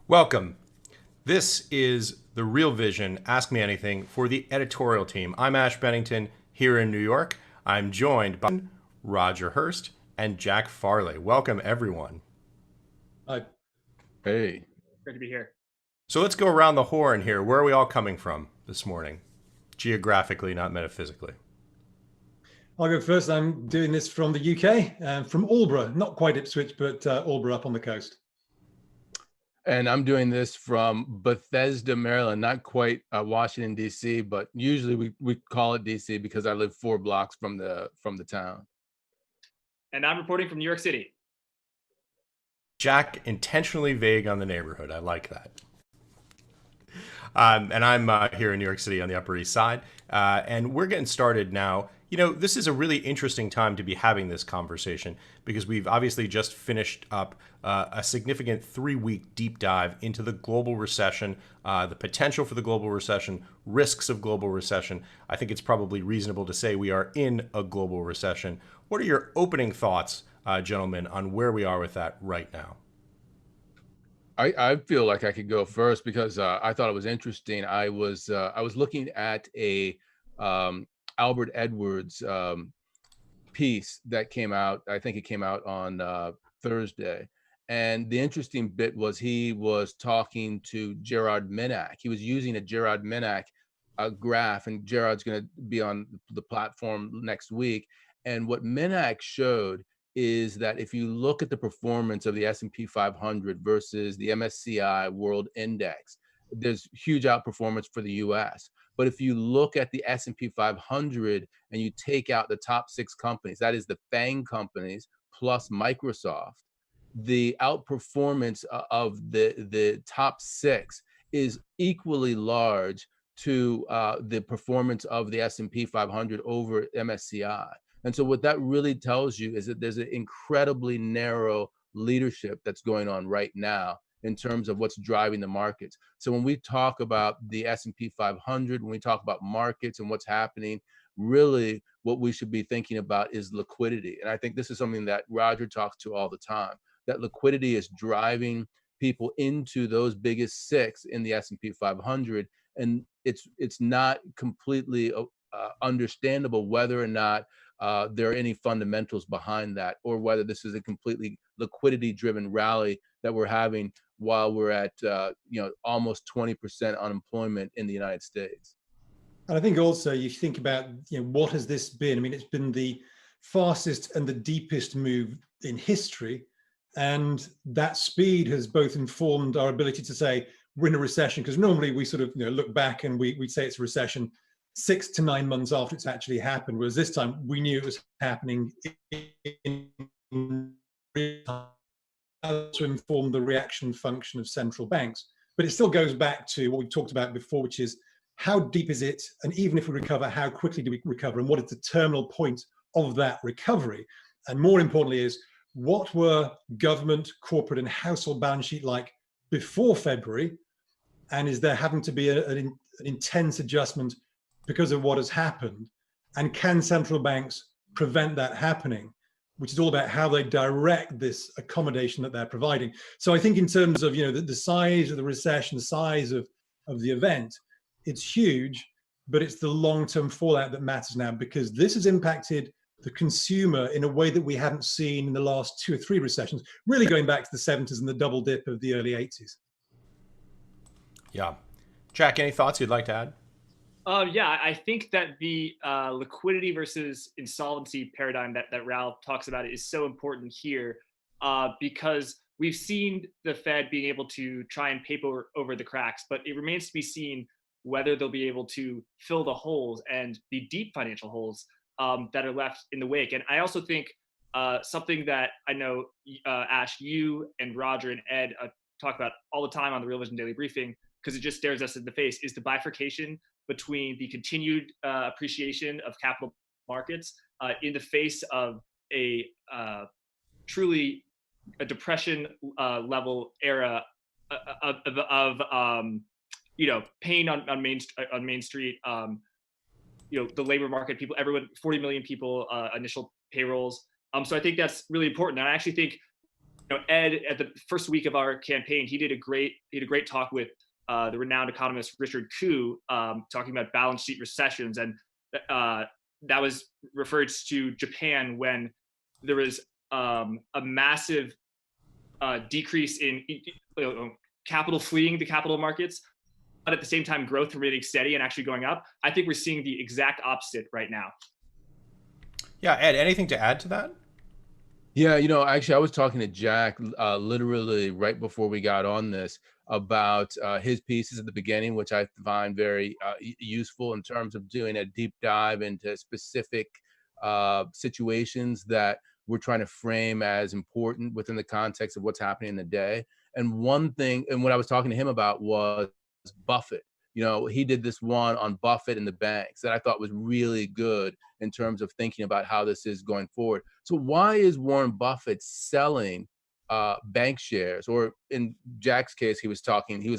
Welcome. This is the Real Vision Ask Me Anything for the editorial team. I'm Ash Bennington here in New York. I'm joined by Roger Hurst and Jack Farley. Welcome, everyone. Hi. Hey. Great to be here. So let's go around the horn here. Where are we all coming from this morning? Geographically, not metaphysically. I'll go first. I'm doing this from the UK, from Aldeburgh, not quite Ipswich, but Aldeburgh up on the coast. And I'm doing this from Bethesda, Maryland, not quite Washington, D.C., but usually we call it D.C. because I live 4 blocks from the town. And I'm reporting from New York City. Jack, intentionally vague on the neighborhood. I like that. And I'm here in New York City on the Upper East Side. And we're getting started now. You know, this is a really interesting time to be having this conversation because we've obviously just finished up a significant 3-week deep dive into the global recession, the potential for the global recession, risks of global recession. I think it's probably reasonable to say we are in a global recession. What are your opening thoughts, gentlemen, on where we are with that right now? I feel like I could go first because I thought it was interesting. I was looking at a Albert Edwards piece that came out. I think it came out on Thursday. And the interesting bit was he was talking to Gerard Minack. He was using a Gerard Minack graph, and Gerard's going to be on the platform next week. And what Minack showed is that if you look at the performance of the S&P 500 versus the MSCI World Index, there's huge outperformance for the US. But if you look at the S&P 500 and you take out the top 6 companies, that is the FANG companies plus Microsoft, the outperformance of the top 6 is equally large to the performance of the S&P 500 over MSCI. And so what that really tells you is that there's an incredibly narrow leadership that's going on right now in terms of what's driving the markets. So when we talk about the S&P 500, when we talk about markets and what's happening, really what we should be thinking about is liquidity. And I think this is something that Roger talks to all the time, that liquidity is driving people into those biggest 6 in the S&P 500. And it's not completely understandable whether or not there are any fundamentals behind that, or whether this is a completely liquidity-driven rally that we're having while we're at almost 20% unemployment in the United States. And I think also you think about what has this been? I mean, it's been the fastest and the deepest move in history, and that speed has both informed our ability to say we're in a recession, because normally we sort of look back and we say it's a recession 6 to 9 months after it's actually happened, whereas this time we knew it was happening in real time to inform the reaction function of central banks. But it still goes back to what we talked about before, which is how deep is it? And even if we recover, how quickly do we recover? And what is the terminal point of that recovery? And more importantly is, what were government, corporate, and household balance sheet like before February? And is there having to be an intense adjustment because of what has happened? And can central banks prevent that happening? Which is all about how they direct this accommodation that they're providing. So I think in terms of the size of the recession, the size of the event, it's huge, but it's the long-term fallout that matters now, because this has impacted the consumer in a way that we haven't seen in the last 2 or 3 recessions, really going back to the 70s and the double dip of the early 80s. Yeah. Jack, any thoughts you'd like to add? Yeah, I think that the liquidity versus insolvency paradigm that Ralph talks about is so important here, because we've seen the Fed being able to try and paper over the cracks, but it remains to be seen whether they'll be able to fill the holes, and the deep financial holes that are left in the wake. And I also think something that I know, Ash, you and Roger and Ed talk about all the time on the Real Vision Daily Briefing, because it just stares us in the face, is the bifurcation between the continued appreciation of capital markets in the face of a truly a depression level era of pain on Main Street. The labor market, people, everyone, 40 million people, initial payrolls. So I think that's really important. And I actually think Ed, at the first week of our campaign, he had a great talk with the renowned economist Richard Koo, talking about balance sheet recessions, and that was referred to Japan when there was a massive decrease in capital fleeing the capital markets, but at the same time growth remaining steady and actually going up. I think we're seeing the exact opposite right now. Yeah, Ed, anything to add to that? Yeah, actually, I was talking to Jack literally right before we got on this about his pieces at the beginning, which I find very useful in terms of doing a deep dive into specific situations that we're trying to frame as important within the context of what's happening in the day. And one thing, and what I was talking to him about was Buffett. He did this one on Buffett and the banks that I thought was really good in terms of thinking about how this is going forward. So why is Warren Buffett selling bank shares, or in Jack's case, he was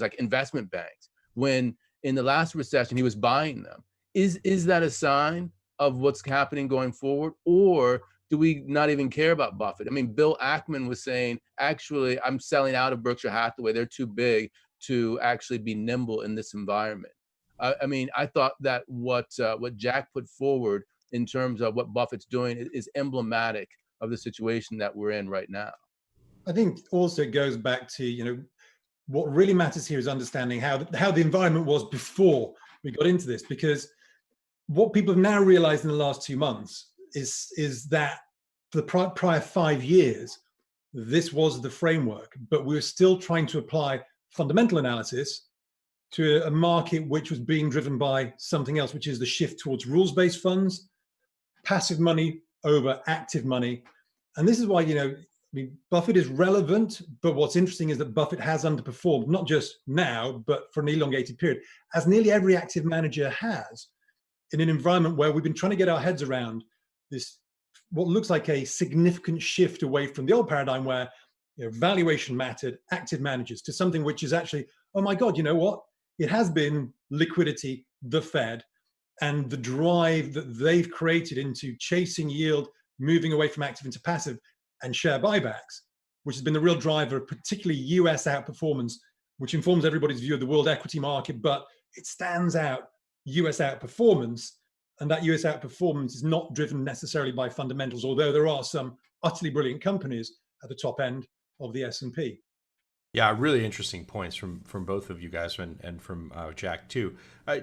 like investment banks, when in the last recession he was buying them? Is that a sign of what's happening going forward, or do we not even care about Buffett? I mean, Bill Ackman was saying, actually, I'm selling out of Berkshire Hathaway. They're too big to actually be nimble in this environment. I mean, I thought that what Jack put forward in terms of what Buffett's doing is emblematic of the situation that we're in right now. I think also it goes back to, what really matters here is understanding how the environment was before we got into this, because what people have now realized in the last 2 months is that for the prior 5 years, this was the framework, but we were still trying to apply fundamental analysis to a market which was being driven by something else, which is the shift towards rules-based funds, passive money over active money. And this is why, Buffett is relevant, but what's interesting is that Buffett has underperformed, not just now, but for an elongated period, as nearly every active manager has, in an environment where we've been trying to get our heads around this, what looks like a significant shift away from the old paradigm where valuation mattered, active managers, to something which is actually, oh my God, you know what? It has been liquidity, the Fed, and the drive that they've created into chasing yield, moving away from active into passive, and share buybacks, which has been the real driver of particularly US outperformance, which informs everybody's view of the world equity market, but it stands out US outperformance. And that US outperformance is not driven necessarily by fundamentals, although there are some utterly brilliant companies at the top end of the S&P. Yeah, really interesting points from both of you guys and from Jack too.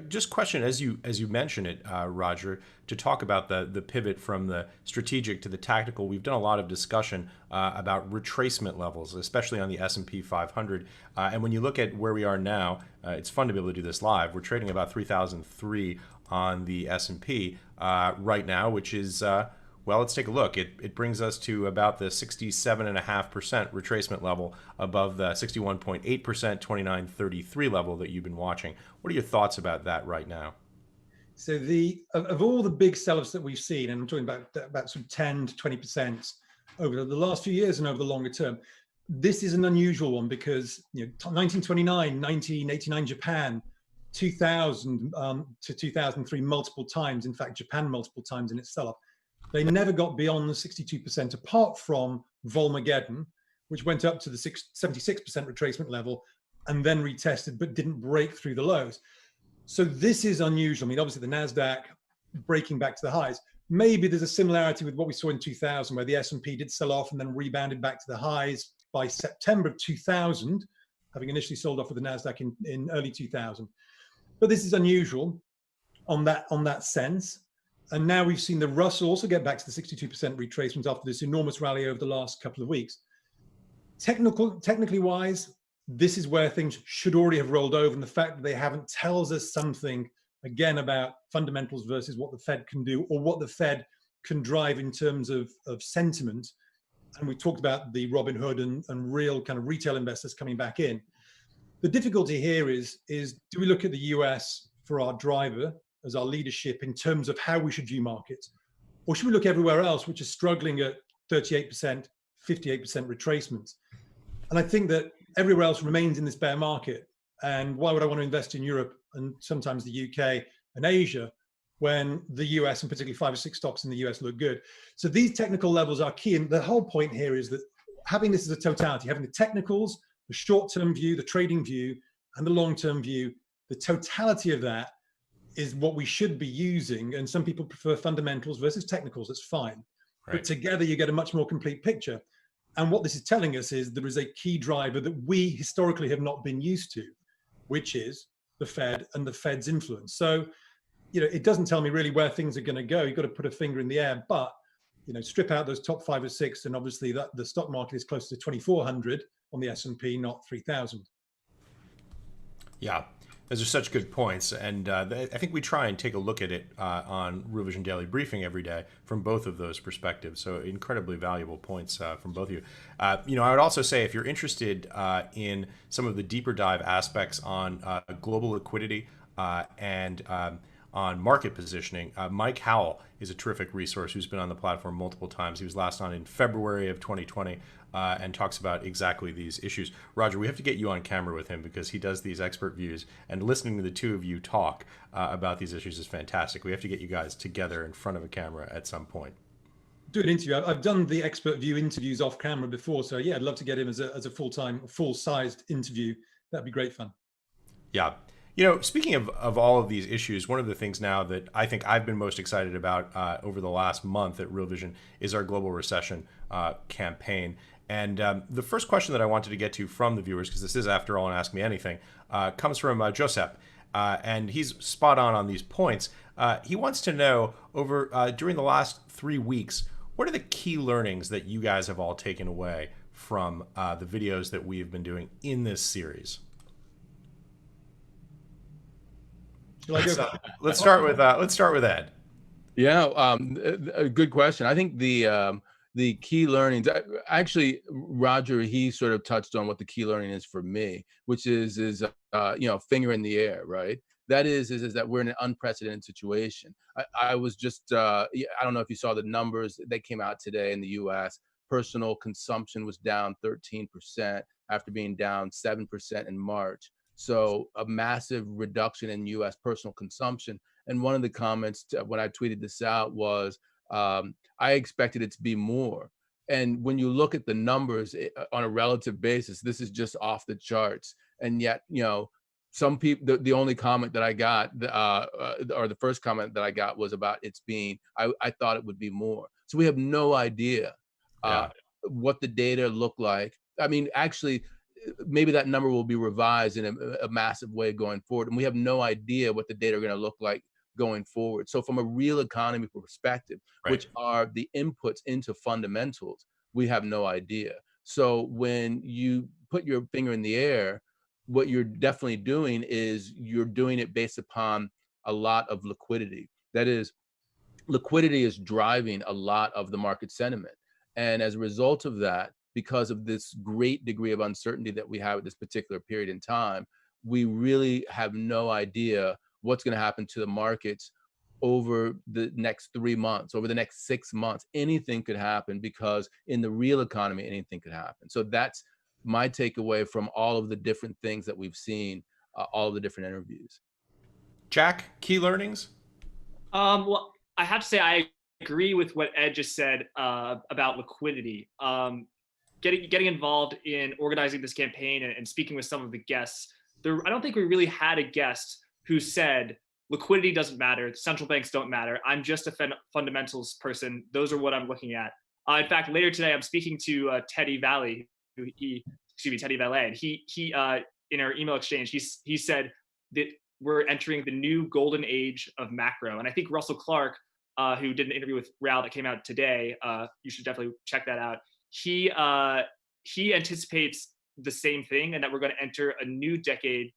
Just question, as you mentioned it, Roger, to talk about the pivot from the strategic to the tactical. We've done a lot of discussion about retracement levels, especially on the S&P 500. And when you look at where we are now, it's fun to be able to do this live. We're trading about 3,003 on the S&P right now, which is well, let's take a look. It brings us to about the 67.5% retracement level above the 61.8% 2933 level that you've been watching. What are your thoughts about that right now? So of all the big sell-offs that we've seen, and I'm talking about sort of 10 to 20% over the last few years and over the longer term, this is an unusual one because 1929, 1989 Japan, 2000 to 2003 multiple times. In fact, Japan multiple times in its sell-off. They never got beyond the 62%, apart from Volmageddon, which went up to the 76% retracement level and then retested, but didn't break through the lows. So this is unusual. I mean, obviously the NASDAQ breaking back to the highs. Maybe there's a similarity with what we saw in 2000, where the S&P did sell off and then rebounded back to the highs by September of 2000, having initially sold off with the NASDAQ in early 2000. But this is unusual on that sense. And now we've seen the Russell also get back to the 62% retracement after this enormous rally over the last couple of weeks. Technically wise, this is where things should already have rolled over. And the fact that they haven't tells us something, again, about fundamentals versus what the Fed can do or what the Fed can drive in terms of sentiment. And we talked about the Robin Hood and real kind of retail investors coming back in. The difficulty here is do we look at the US for our driver, as our leadership in terms of how we should view markets? Or should we look everywhere else, which is struggling at 38%, 58% retracements? And I think that everywhere else remains in this bear market. And why would I want to invest in Europe and sometimes the UK and Asia when the US and particularly 5 or 6 stocks in the US look good? So these technical levels are key. And the whole point here is that having this as a totality, having the technicals, the short-term view, the trading view, and the long-term view, the totality of that is what we should be using. And some people prefer fundamentals versus technicals. That's fine. Right. But together you get a much more complete picture. And what this is telling us is there is a key driver that we historically have not been used to, which is the Fed and the Fed's influence. So, it doesn't tell me really where things are going to go. You've got to put a finger in the air, but, strip out those top 5 or 6, and obviously that the stock market is close to 2,400 on the S&P, not 3,000. Yeah, those are such good points, and I think we try and take a look at it on Real Vision Daily Briefing every day from both of those perspectives. So incredibly valuable points from both of you. I would also say if you're interested in some of the deeper dive aspects on global liquidity and on market positioning, Mike Howell is a terrific resource who's been on the platform multiple times. He was last on in February of 2020 and talks about exactly these issues. Roger, we have to get you on camera with him because he does these expert views, and listening to the two of you talk about these issues is fantastic. We have to get you guys together in front of a camera at some point. Do an interview. I've done the expert view interviews off camera before, so yeah, I'd love to get him as a full-sized interview. That'd be great fun. Yeah. Speaking of all of these issues, one of the things now that I think I've been most excited about over the last month at Real Vision is our global recession campaign. And the first question that I wanted to get to from the viewers, because this is, after all, an Ask Me Anything, comes from Josep. And he's spot on these points. He wants to know, during the last 3 weeks, what are the key learnings that you guys have all taken away from the videos that we have been doing in this series? Let's start with Ed. Yeah, a good question. I think the key learnings, actually, Roger, he sort of touched on what the key learning is for me, which is finger in the air, right? That is that we're in an unprecedented situation. I was just, I don't know if you saw the numbers that came out today in the U.S. Personal consumption was down 13% after being down 7% in March. So a massive reduction in U.S. personal consumption. And one of the comments when I tweeted this out was, I expected it to be more. And when you look at the numbers on a relative basis, this is just off the charts. And yet, some people, the only comment that I got, or the first comment that I got was about it's being, I thought it would be more. So we have no idea what the data look like. I mean, actually, maybe that number will be revised in a massive way going forward. And we have no idea what the data are going to look like going forward. So from a real economy perspective, which are the inputs into fundamentals, we have no idea. So when you put your finger in the air, what you're definitely doing is you're doing it based upon a lot of liquidity. That is, liquidity is driving a lot of the market sentiment. And as a result of that, because of this great degree of uncertainty that we have at this particular period in time, we really have no idea what's going to happen to the markets over the next 3 months, over the next 6 months. Anything could happen because in the real economy, anything could happen. So that's my takeaway from all of the different things that we've seen, all of the different interviews. Jack, key learnings? Well, I have to say I agree with what Ed just said about liquidity. Getting involved in organizing this campaign and speaking with some of the guests, I don't think we really had a guest who said liquidity doesn't matter, central banks don't matter. I'm just a fundamentals person. Those are what I'm looking at. In fact, later today, I'm speaking to Teddy Valet, Teddy Valet, and he in our email exchange, he said that we're entering the new golden age of macro. And I think Russell Clark, who did an interview with Raoul that came out today, you should definitely check that out. He anticipates the same thing, and that we're going to enter a new decade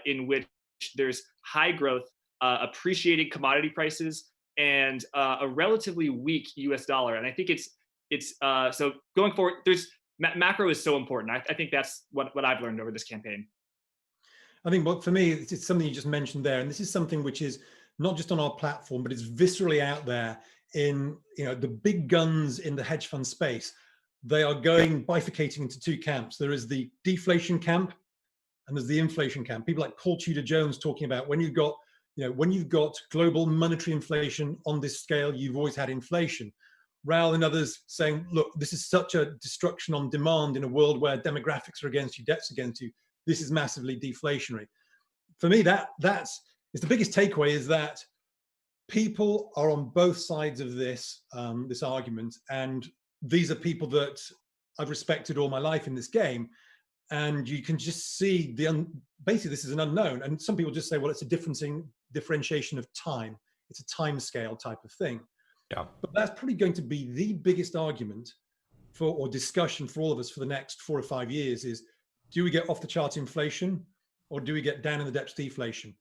in which there's high growth, appreciating commodity prices, and a relatively weak U.S. dollar. And I think it's so going forward. There's macro is so important. I think that's what I've learned over this campaign. I think, but for me, it's something you just mentioned there, and this is something which is not just on our platform, but it's viscerally out there in the big guns in the hedge fund space. They are bifurcating into two camps. There is the deflation camp, and there's the inflation camp. People like Paul Tudor Jones talking about when you've got global monetary inflation on this scale, you've always had inflation. Raoul and others saying, look, this is such a destruction on demand in a world where demographics are against you, debt's against you. This is massively deflationary. For me, that's the biggest takeaway, is that people are on both sides of this this argument, and these are people that I've respected all my life in this game, and you can just see basically this is an unknown. And some people just say, well, it's a differentiation of time. It's a time scale type of thing. Yeah. But that's probably going to be the biggest argument or discussion for all of us for the next 4 or 5 years is, do we get off the chart inflation, or do we get down in the depths deflation?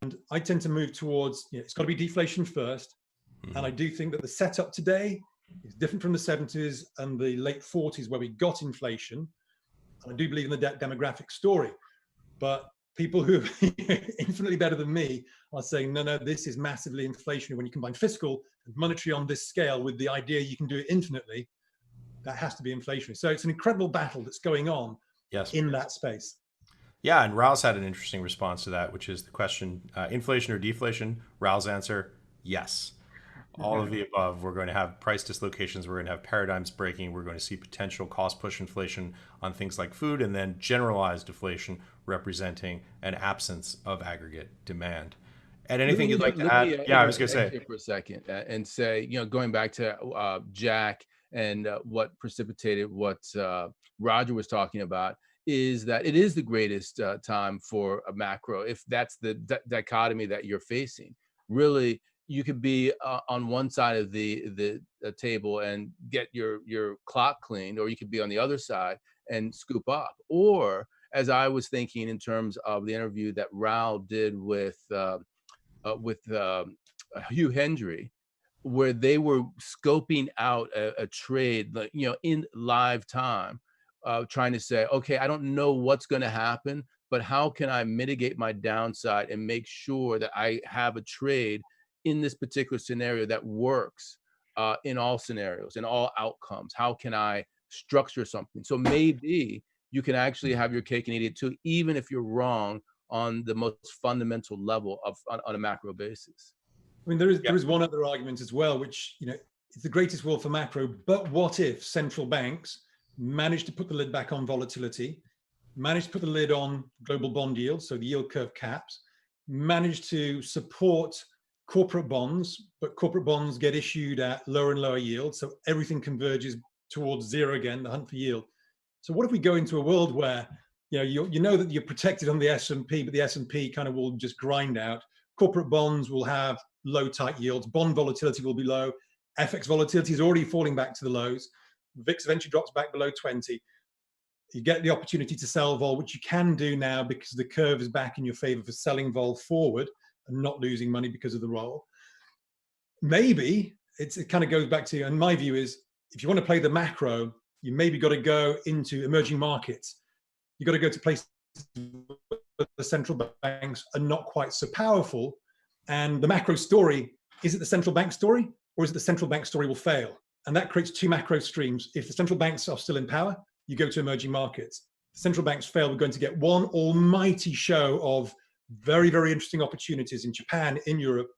And I tend to move towards, it's got to be deflation first. Mm-hmm. And I do think that the setup today is different from the 70s and the late 40s where we got inflation. And I do believe in the demographic story. But people who are infinitely better than me are saying, no, this is massively inflationary. When you combine fiscal and monetary on this scale with the idea you can do it infinitely, that has to be inflationary. So it's an incredible battle that's going on in that space. Yeah, and Raoul's had an interesting response to that, which is the question, inflation or deflation? Raoul's answer, yes. All of the above. We're going to have price dislocations. We're going to have paradigms breaking. We're going to see potential cost push inflation on things like food, and then generalized deflation representing an absence of aggregate demand. And anything you'd like to add? Yeah, I was going to say for a second and say, going back to Jack and what precipitated what Roger was talking about, is that it is the greatest time for a macro, if that's the dichotomy that you're facing. Really, you could be on one side of the table and get your clock cleaned, or you could be on the other side and scoop up. Or, as I was thinking in terms of the interview that Raoul did with Hugh Hendry, where they were scoping out a trade, in live time, trying to say, okay, I don't know what's going to happen, but how can I mitigate my downside and make sure that I have a trade in this particular scenario that works in all scenarios, in all outcomes? How can I structure something? So maybe you can actually have your cake and eat it too, even if you're wrong on the most fundamental level on a macro basis. I mean, there is one other argument as well, which, it's the greatest world for macro, but what if central banks managed to put the lid back on volatility, managed to put the lid on global bond yields, so the yield curve caps, managed to support corporate bonds, but corporate bonds get issued at lower and lower yields, so everything converges towards zero again, the hunt for yield. So what if we go into a world where you know that you're protected on the S&P, but the S&P kind of will just grind out. Corporate bonds will have low tight yields, bond volatility will be low, FX volatility is already falling back to the lows, VIX eventually drops back below 20. You get the opportunity to sell vol, which you can do now because the curve is back in your favor for selling vol forward and not losing money because of the roll. Maybe it kind of goes back to, and my view is, if you want to play the macro, you maybe got to go into emerging markets. You got to go to places where the central banks are not quite so powerful. And the macro story, is it the central bank story, or is it the central bank story will fail? And that creates two macro streams. If the central banks are still in power, you go to emerging markets. If central banks fail, we're going to get one almighty show of very, very interesting opportunities in Japan, in Europe,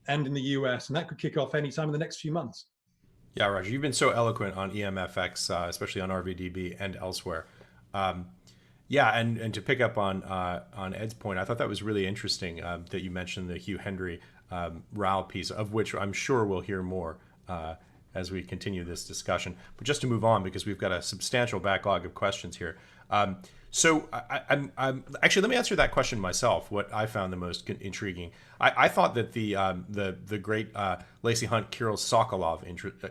and in the US. And that could kick off anytime in the next few months. Yeah, Roger, you've been so eloquent on EMFX, especially on RVDB and elsewhere. Yeah, and to pick up on Ed's point, I thought that was really interesting that you mentioned the Hugh Hendry Raoul piece, of which I'm sure we'll hear more as we continue this discussion. But just to move on, because we've got a substantial backlog of questions here. So I'm actually, let me answer that question myself. What I found the most intriguing, I thought that the great Lacy Hunt Kirill Sokolov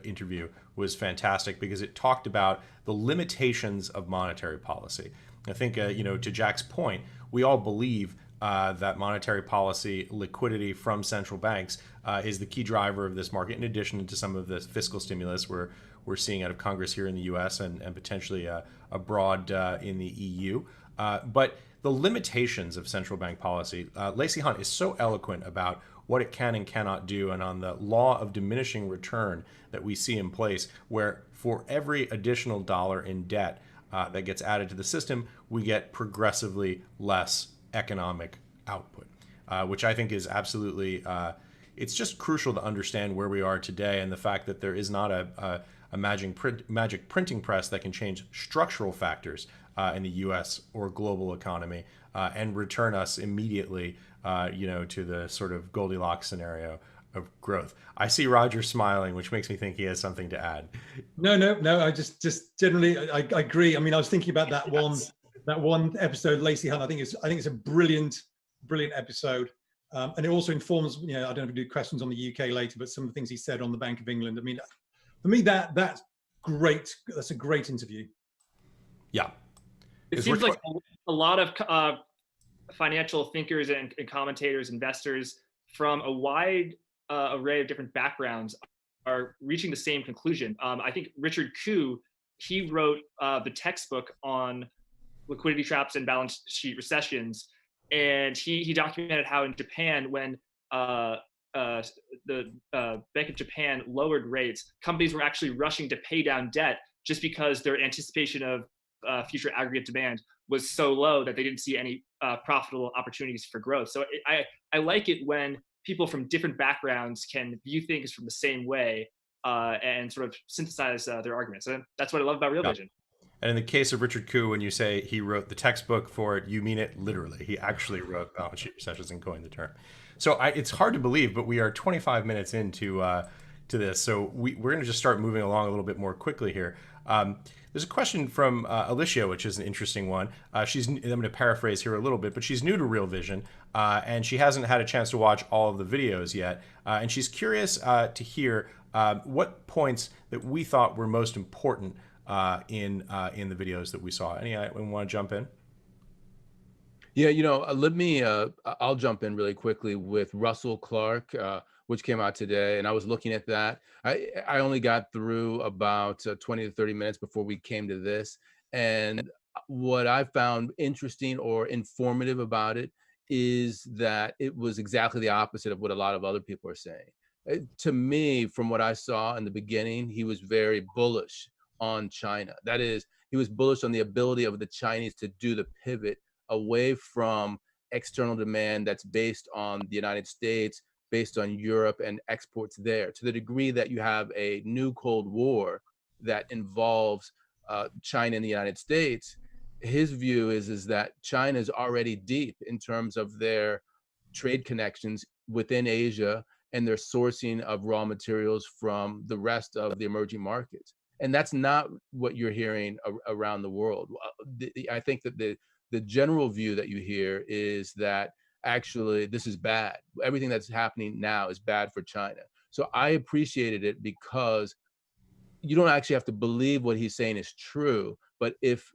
interview was fantastic because it talked about the limitations of monetary policy. I think to Jack's point, we all believe that monetary policy, liquidity from central banks is the key driver of this market, in addition to some of the fiscal stimulus we're seeing out of Congress here in the US and potentially abroad in the EU. But the limitations of central bank policy, Lacy Hunt is so eloquent about what it can and cannot do, and on the law of diminishing return that we see in place, where for every additional dollar in debt that gets added to the system, we get progressively less economic output, which I think is absolutely it's just crucial to understand where we are today and the fact that there is not a magic printing press that can change structural factors in the U.S. or global economy and return us immediately, to the sort of Goldilocks scenario of growth. I see Roger smiling, which makes me think he has something to add. No. I just generally, I agree. I mean, I was thinking about that one episode, Lacy Hunt. I think it's a brilliant episode. And it also informs, I don't know if we do questions on the UK later, but some of the things he said on the Bank of England. I mean, for me, that's great. That's a great interview. Yeah. It seems like a lot of financial thinkers and commentators, investors from a wide array of different backgrounds are reaching the same conclusion. I think Richard Koo, he wrote the textbook on liquidity traps and balance sheet recessions. And he documented how in Japan, when the Bank of Japan lowered rates, companies were actually rushing to pay down debt just because their anticipation of future aggregate demand was so low that they didn't see any profitable opportunities for growth. So I like it when people from different backgrounds can view things from the same way and sort of synthesize their arguments. And that's what I love about Real Vision. And in the case of Richard Koo, when you say he wrote the textbook for it, you mean it literally. He actually wrote balance sheet recessions and coined the term. So it's hard to believe, but we are 25 minutes into to this. So we're going to just start moving along a little bit more quickly here. There's a question from Alicia, which is an interesting one. I'm going to paraphrase here a little bit, but she's new to Real Vision, and she hasn't had a chance to watch all of the videos yet. And she's curious to hear what points that we thought were most important in the videos that we saw. Anyone want to jump in? Yeah, I'll jump in really quickly with Russell Clark, which came out today, and I was looking at that. I only got through about 20 to 30 minutes before we came to this, and what I found interesting or informative about it is that it was exactly the opposite of what a lot of other people are saying. To me, from what I saw in the beginning, he was very bullish on China. That is, he was bullish on the ability of the Chinese to do the pivot away from external demand that's based on the United States, based on Europe and exports there, to the degree that you have a new Cold War that involves China and the United States. His view is that China is already deep in terms of their trade connections within Asia and their sourcing of raw materials from the rest of the emerging markets. And that's not what you're hearing around the world. I think that the general view that you hear is that actually this is bad. Everything that's happening now is bad for China. So I appreciated it because you don't actually have to believe what he's saying is true, but if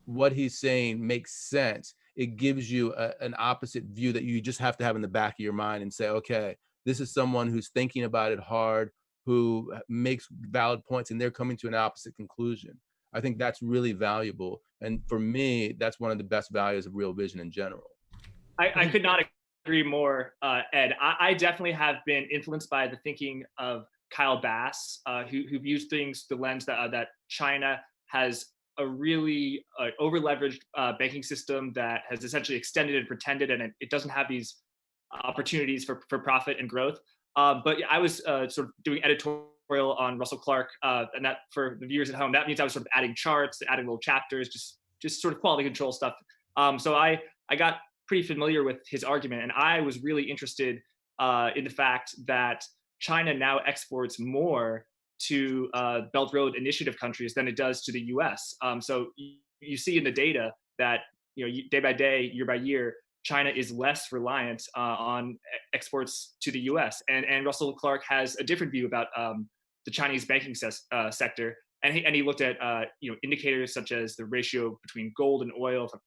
what he's saying makes sense, it gives you an opposite view that you just have to have in the back of your mind and say, okay, this is someone who's thinking about it hard, who makes valid points, and they're coming to an opposite conclusion. I think that's really valuable. And for me, that's one of the best values of Real Vision in general. I could not agree more, Ed. I definitely have been influenced by the thinking of Kyle Bass, who views things through the lens that China has a really over-leveraged banking system that has essentially extended and pretended, and it doesn't have these opportunities for profit and growth. But I was sort of doing editorial on Russell Clark, and that, for the viewers at home, that means I was sort of adding charts, adding little chapters, just sort of quality control stuff. So I got pretty familiar with his argument, and I was really interested in the fact that China now exports more to Belt and Road Initiative countries than it does to the U.S. So you see in the data that day by day, year by year, China is less reliant on exports to the U.S. And Russell Clark has a different view about the Chinese banking sector, and he looked at indicators such as the ratio between gold and oil, from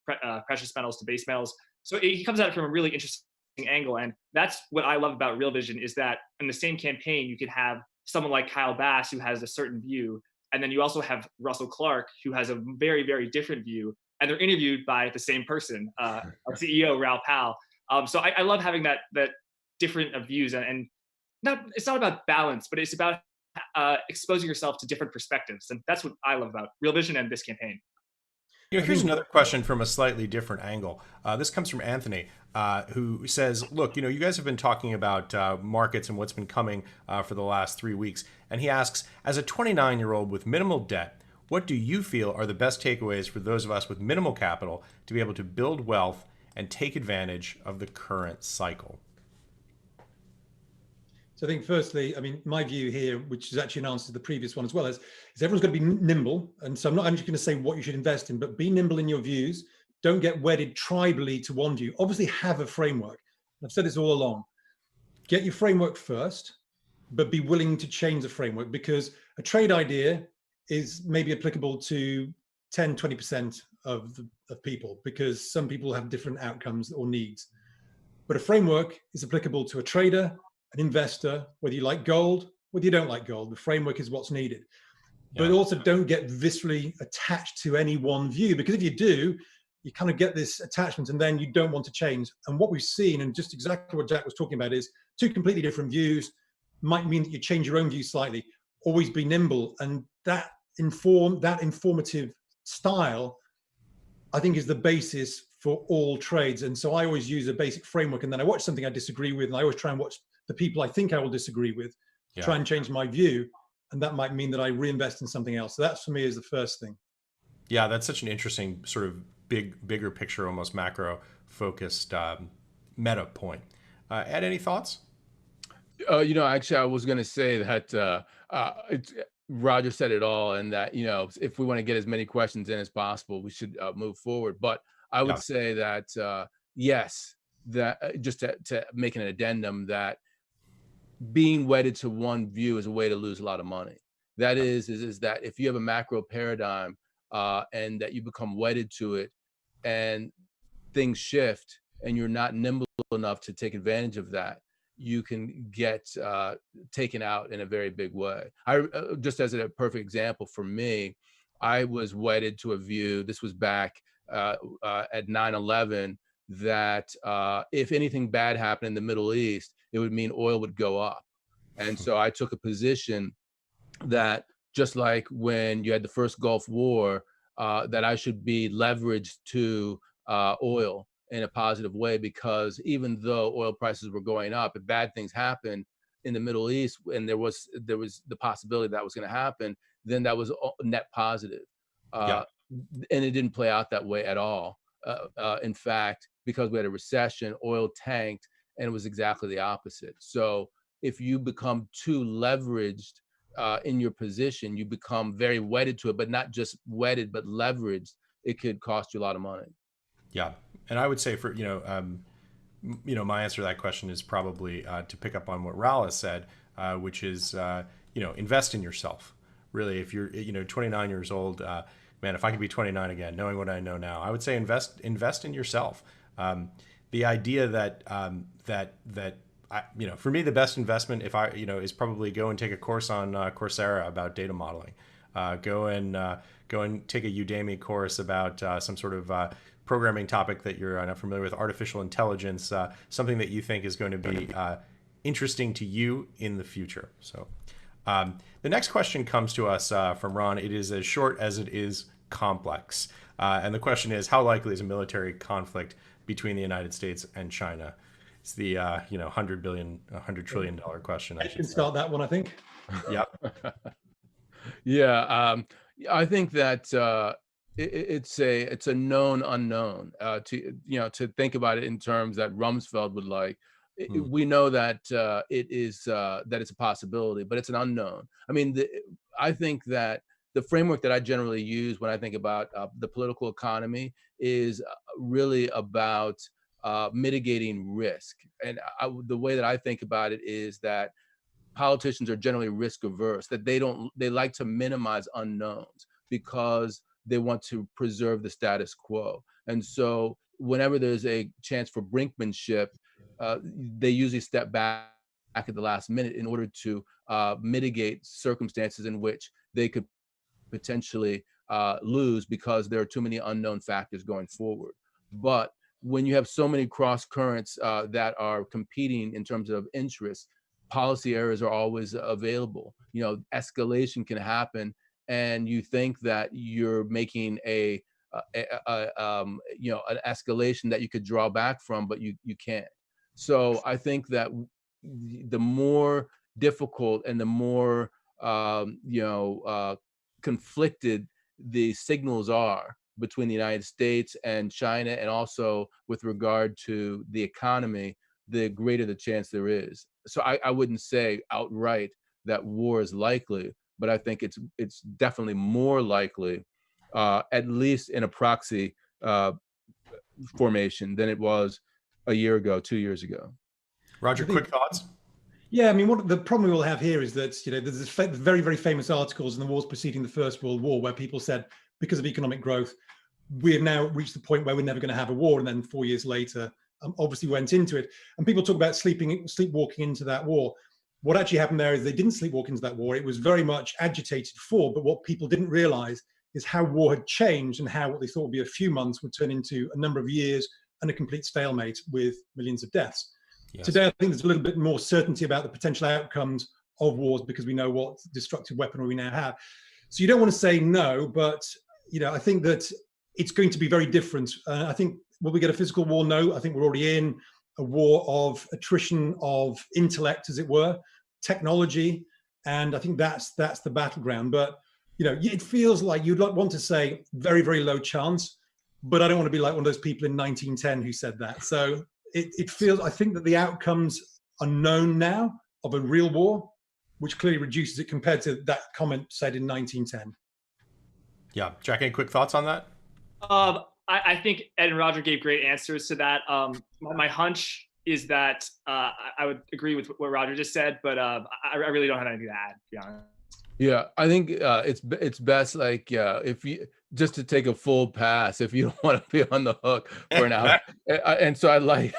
precious metals to base metals. So he comes at it from a really interesting angle, and that's what I love about Real Vision, is that in the same campaign you could have someone like Kyle Bass who has a certain view, and then you also have Russell Clark who has a very, very different view, and they're interviewed by the same person, our CEO, Raoul Pal. So I love having that different views, and it's not about balance, but it's about exposing yourself to different perspectives, and that's what I love about Real Vision and this campaign. You know, I here's think another question from a slightly different angle. This comes from Anthony, who says, "Look, you know, you guys have been talking about markets and what's been coming for the last 3 weeks." And he asks, as a 29-year-old with minimal debt, what do you feel are the best takeaways for those of us with minimal capital to be able to build wealth and take advantage of the current cycle? So I think firstly, I mean, my view here, which is actually an answer to the previous one as well, is everyone's got to be nimble. And so I'm not just going to say what you should invest in, but be nimble in your views. Don't get wedded tribally to one view. Obviously have a framework. I've said this all along. Get your framework first, but be willing to change the framework, because a trade idea is maybe applicable to 10, 20% of people, because some people have different outcomes or needs. But a framework is applicable to a trader, an investor, whether you like gold, whether you don't like gold. The framework is what's needed. But also don't get viscerally attached to any one view, because if you do, you kind of get this attachment and then you don't want to change. And what we've seen, and just exactly what Jack was talking about, is two completely different views might mean that you change your own view slightly. Always be nimble. And that informative style, I think, is the basis for all trades. And so I always use a basic framework, and then I watch something I disagree with, and I always try and watch the people I think I will disagree with, try and change my view. And that might mean that I reinvest in something else. So that's, for me, is the first thing. Yeah, that's such an interesting sort of bigger picture, almost macro focused meta point. Ed, any thoughts? You know, actually, I was going to say that Roger said it all, and that, you know, if we want to get as many questions in as possible, we should move forward. But I would say that yes, that just to make an addendum, that being wedded to one view is a way to lose a lot of money. That is that if you have a macro paradigm and that you become wedded to it, and things shift, and you're not nimble enough to take advantage of that, you can get taken out in a very big way. Just as a perfect example for me, I was wedded to a view. This was back at 9/11, that if anything bad happened in the Middle East, it would mean oil would go up. And so I took a position that, just like when you had the first Gulf War, that I should be leveraged to oil in a positive way, because even though oil prices were going up, if bad things happened in the Middle East, and there was the possibility that was going to happen, then that was net positive. And it didn't play out that way at all. In fact, because we had a recession, oil tanked, and it was exactly the opposite. So if you become too leveraged in your position, you become very wedded to it, but not just wedded, but leveraged. It could cost you a lot of money. Yeah, and I would say, for my answer to that question is probably to pick up on what Raul has said, which is invest in yourself. Really, if you're 29 years old, man, if I could be 29 again, knowing what I know now, I would say invest in yourself. The idea that for me, the best investment, if I is probably go and take a course on Coursera about data modeling. Go and take a Udemy course about some sort of programming topic that you're not familiar with, artificial intelligence, something that you think is going to be interesting to you in the future. So the next question comes to us from Ron. It is as short as it is complex. And the question is, how likely is a military conflict between the United States and China? It's the $100 trillion question. I can start that one, I think. Yep. Yeah, I think that it's a known unknown. To think about it in terms that Rumsfeld would like. We know that it's a possibility, but it's an unknown. I mean, I think that the framework that I generally use when I think about the political economy is really about mitigating risk. And the way that I think about it is that politicians are generally risk averse, that they like to minimize unknowns because they want to preserve the status quo. And so whenever there's a chance for brinkmanship, they usually step back at the last minute in order to mitigate circumstances in which they could potentially lose because there are too many unknown factors going forward. But when you have so many cross currents that are competing in terms of interests, policy errors are always available. Escalation can happen, and you think that you're making a an escalation that you could draw back from, but you can't. So I think that the more difficult and the more conflicted the signals are between the United States and China, and also with regard to the economy, the greater the chance there is. So I wouldn't say outright that war is likely, but I think it's definitely more likely, at least in a proxy formation, than it was a year ago, 2 years ago. Roger, quick thoughts? Yeah, I mean, what the problem we will have here is that, there's this very, very famous articles in the wars preceding the First World War where people said, because of economic growth, we have now reached the point where we're never going to have a war. And then 4 years later, obviously went into it. And people talk about sleepwalking into that war. What actually happened there is they didn't sleepwalk into that war. It was very much agitated for, but what people didn't realize is how war had changed and how what they thought would be a few months would turn into a number of years and a complete stalemate with millions of deaths. Yes. Today, I think there's a little bit more certainty about the potential outcomes of wars because we know what destructive weaponry we now have. So you don't want to say no, but I think that it's going to be very different. I think, will we get a physical war? No, I think we're already in a war of attrition of intellect, as it were, technology, and I think that's the battleground. But it feels like you'd want to say very, very low chance, but I don't want to be like one of those people in 1910 who said that. So it feels, I think that the outcomes are known now of a real war, which clearly reduces it compared to that comment said in 1910. Yeah, Jack, any quick thoughts on that? I think Ed and Roger gave great answers to that. My hunch is that I would agree with what Roger just said, but I really don't have anything to add, to be honest. Yeah, I think it's best, like, if you just to take a full pass if you don't want to be on the hook for an hour. And so I like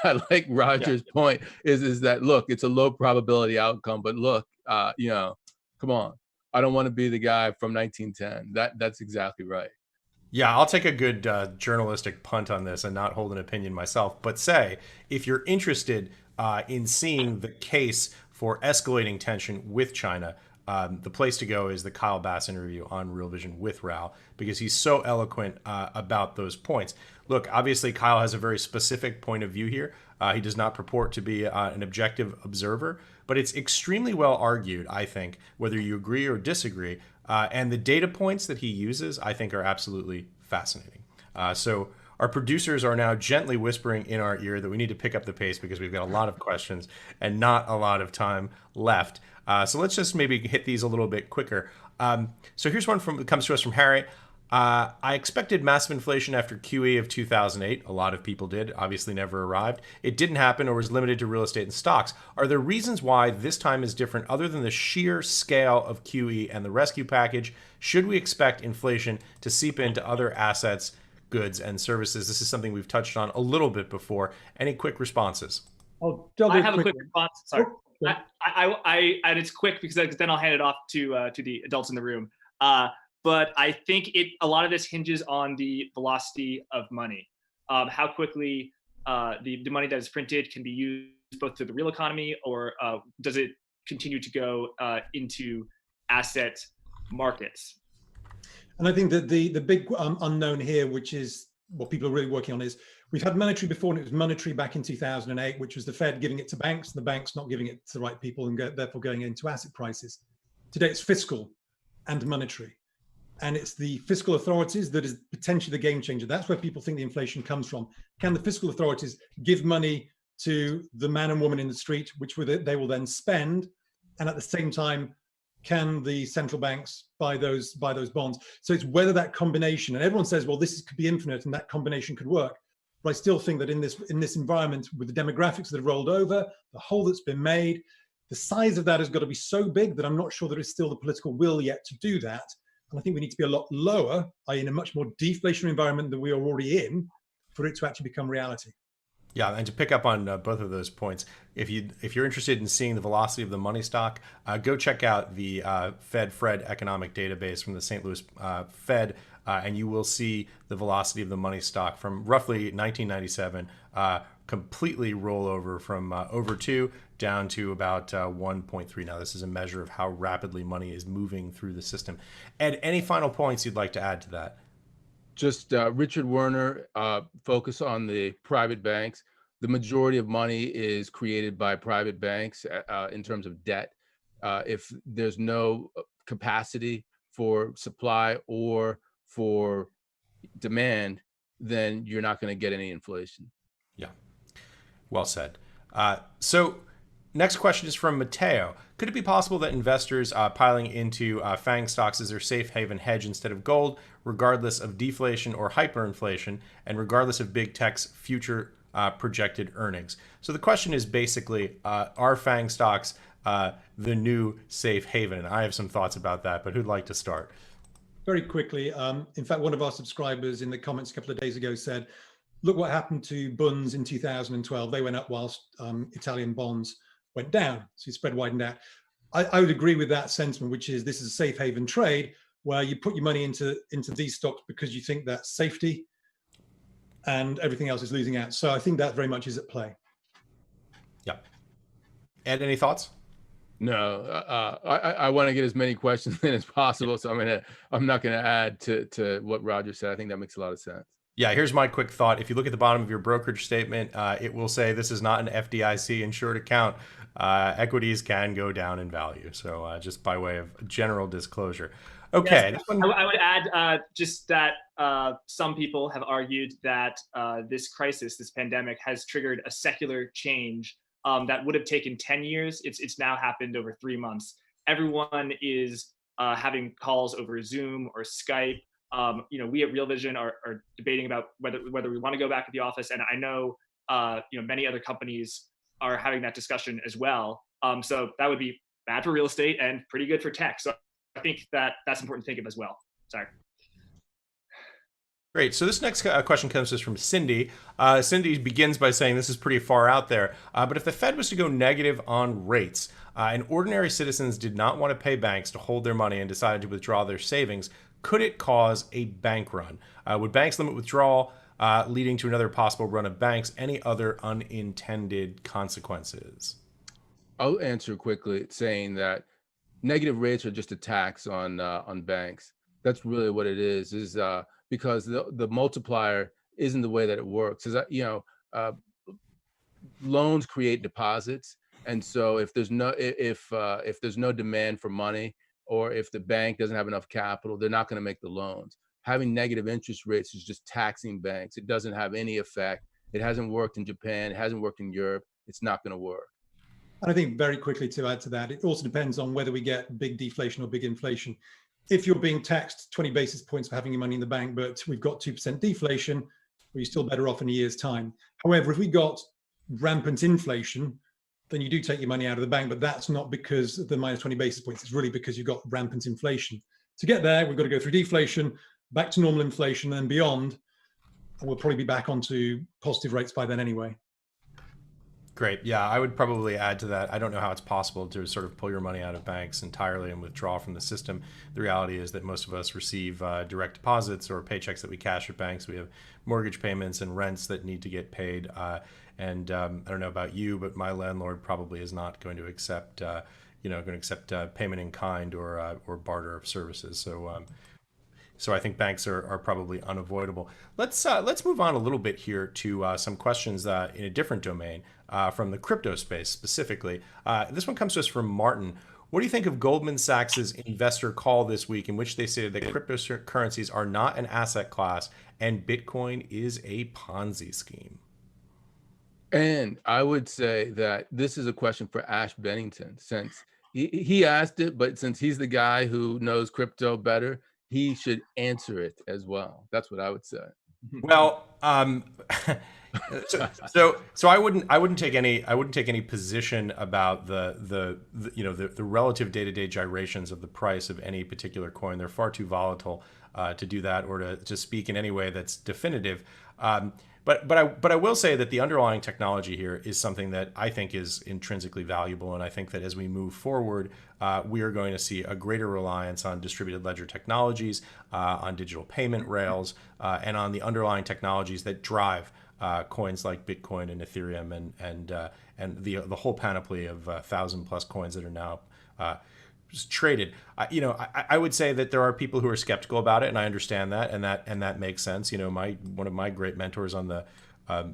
Roger's point is that, look, it's a low probability outcome, but look, come on, I don't want to be the guy from 1910. That's exactly right. Yeah, I'll take a good journalistic punt on this and not hold an opinion myself, but say if you're interested in seeing the case for escalating tension with China, the place to go is the Kyle Bass interview on Real Vision with Raoul, because he's so eloquent about those points. Look, obviously, Kyle has a very specific point of view here. He does not purport to be an objective observer, but it's extremely well argued, I think, whether you agree or disagree. And the data points that he uses, I think, are absolutely fascinating. So our producers are now gently whispering in our ear that we need to pick up the pace because we've got a lot of questions and not a lot of time left. So let's just maybe hit these a little bit quicker. So here's one that comes to us from Harry. I expected massive inflation after QE of 2008. A lot of people did. Obviously never arrived. It didn't happen or was limited to real estate and stocks. Are there reasons why this time is different other than the sheer scale of QE and the rescue package? Should we expect inflation to seep into other assets, goods, and services? This is something we've touched on a little bit before. Any quick responses? I have a quick response. Sorry. I and it's quick because then I'll hand it off to the adults in the room. But I think a lot of this hinges on the velocity of money, how quickly the money that is printed can be used both to the real economy, or does it continue to go into asset markets? And I think that the big unknown here, which is what people are really working on, is we've had monetary before, and it was monetary back in 2008, which was the Fed giving it to banks, and the banks not giving it to the right people, and therefore going into asset prices. Today it's fiscal and monetary. And it's the fiscal authorities that is potentially the game changer. That's where people think the inflation comes from. Can the fiscal authorities give money to the man and woman in the street, which they will then spend? And at the same time, can the central banks buy those bonds? So it's whether that combination, and everyone says, well, this could be infinite and that combination could work. But I still think that in this environment, with the demographics that have rolled over, the hole that's been made, the size of that has got to be so big that I'm not sure there is still the political will yet to do that. And I think we need to be a lot lower, i.e. in a much more deflationary environment than we are already in, for it to actually become reality. Yeah, and to pick up on both of those points, if you're interested in seeing the velocity of the money stock, go check out the Fed economic database from the St. Louis Fed, and you will see the velocity of the money stock from roughly 1997 completely roll over from over 2 down to about 1.3. Now, this is a measure of how rapidly money is moving through the system. Ed, any final points you'd like to add to that? Just Richard Werner, focus on the private banks. The majority of money is created by private banks in terms of debt. If there's no capacity for supply or for demand, then you're not going to get any inflation. Yeah, well said. So next question is from Mateo. Could it be possible that investors piling into FANG stocks is their safe haven hedge instead of gold, regardless of deflation or hyperinflation, and regardless of big tech's future projected earnings? So the question is basically, are FANG stocks the new safe haven? And I have some thoughts about that, but who'd like to start? Very quickly, in fact, one of our subscribers in the comments a couple of days ago said, look what happened to bunds in 2012. They went up whilst Italian bonds went down. So spread widened out. I would agree with that sentiment, which is this is a safe haven trade where you put your money into these stocks because you think that's safety and everything else is losing out. So I think that very much is at play. Yeah. Ed, any thoughts? No, I want to get as many questions in as possible, so I'm not gonna add to what Roger said. I think that makes a lot of sense. Yeah, here's my quick thought. If you look at the bottom of your brokerage statement, it will say this is not an FDIC insured account. Equities can go down in value. So just by way of general disclosure. Okay. Yes, I would add just that some people have argued that this crisis, this pandemic, has triggered a secular change that would have taken 10 years. It's now happened over 3 months. Everyone is having calls over Zoom or Skype. We at Real Vision are debating about whether we want to go back to the office, and I know many other companies are having that discussion as well. So that would be bad for real estate and pretty good for tech. So I think that's important to think of as well. Sorry. Great. So this next question comes to us from Cindy. Cindy begins by saying this is pretty far out there, but if the Fed was to go negative on rates and ordinary citizens did not want to pay banks to hold their money and decided to withdraw their savings, could it cause a bank run? Would banks limit withdrawal, leading to another possible run of banks? Any other unintended consequences? I'll answer quickly saying that negative rates are just a tax on banks. That's really what it is because the multiplier isn't the way that it works. Loans create deposits, and so if there's no demand for money, or if the bank doesn't have enough capital, they're not going to make the loans. Having negative interest rates is just taxing banks. It doesn't have any effect. It hasn't worked in Japan. It hasn't worked in Europe. It's not going to work. And I think very quickly to add to that, it also depends on whether we get big deflation or big inflation. If you're being taxed 20 basis points for having your money in the bank, but we've got 2% deflation, well, you're still better off in a year's time. However, if we got rampant inflation, then you do take your money out of the bank, but that's not because of the minus 20 basis points. It's really because you've got rampant inflation. To get there, we've got to go through deflation, back to normal inflation and beyond. And we'll probably be back onto positive rates by then anyway. Great. Yeah, I would probably add to that. I don't know how it's possible to sort of pull your money out of banks entirely and withdraw from the system. The reality is that most of us receive direct deposits or paychecks that we cash at banks. We have mortgage payments and rents that need to get paid. And I don't know about you, but my landlord probably is not going to accept, payment in kind or barter of services. So I think banks are probably unavoidable. Let's move on a little bit here to some questions in a different domain from the crypto space specifically. This one comes to us from Martin. What do you think of Goldman Sachs's investor call this week in which they stated that cryptocurrencies are not an asset class and Bitcoin is a Ponzi scheme? And I would say that this is a question for Ash Bennington, since he asked it, but since he's the guy who knows crypto better, he should answer it as well. That's what I would say. Well, so I wouldn't take any position about the relative day-to-day gyrations of the price of any particular coin. They're far too volatile to do that or to speak in any way that's definitive. But I will say that the underlying technology here is something that I think is intrinsically valuable, and I think that as we move forward, we are going to see a greater reliance on distributed ledger technologies, on digital payment rails, and on the underlying technologies that drive coins like Bitcoin and Ethereum and the whole panoply of 1,000+ coins that are now traded. I would say that there are people who are skeptical about it, and I understand that, and that makes sense. One of my great mentors on the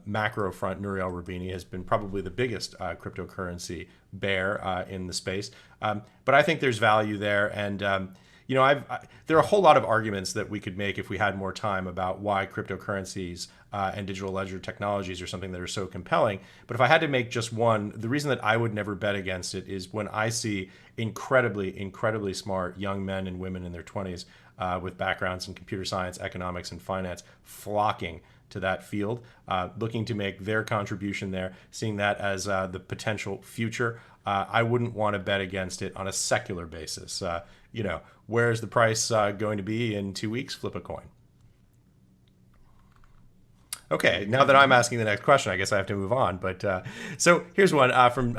macro front, Nouriel Roubini, has been probably the biggest cryptocurrency bear in the space. But I think there's value there, and there are a whole lot of arguments that we could make if we had more time about why cryptocurrencies and digital ledger technologies are something that are so compelling. But if I had to make just one, the reason that I would never bet against it is when I see incredibly smart young men and women in their 20s with backgrounds in computer science, economics, and finance flocking to that field, looking to make their contribution there, seeing that as the potential future. I wouldn't want to bet against it on a secular basis. Where's the price going to be in 2 weeks? Flip a coin. Okay, now that I'm asking the next question, I guess I have to move on. But so here's one from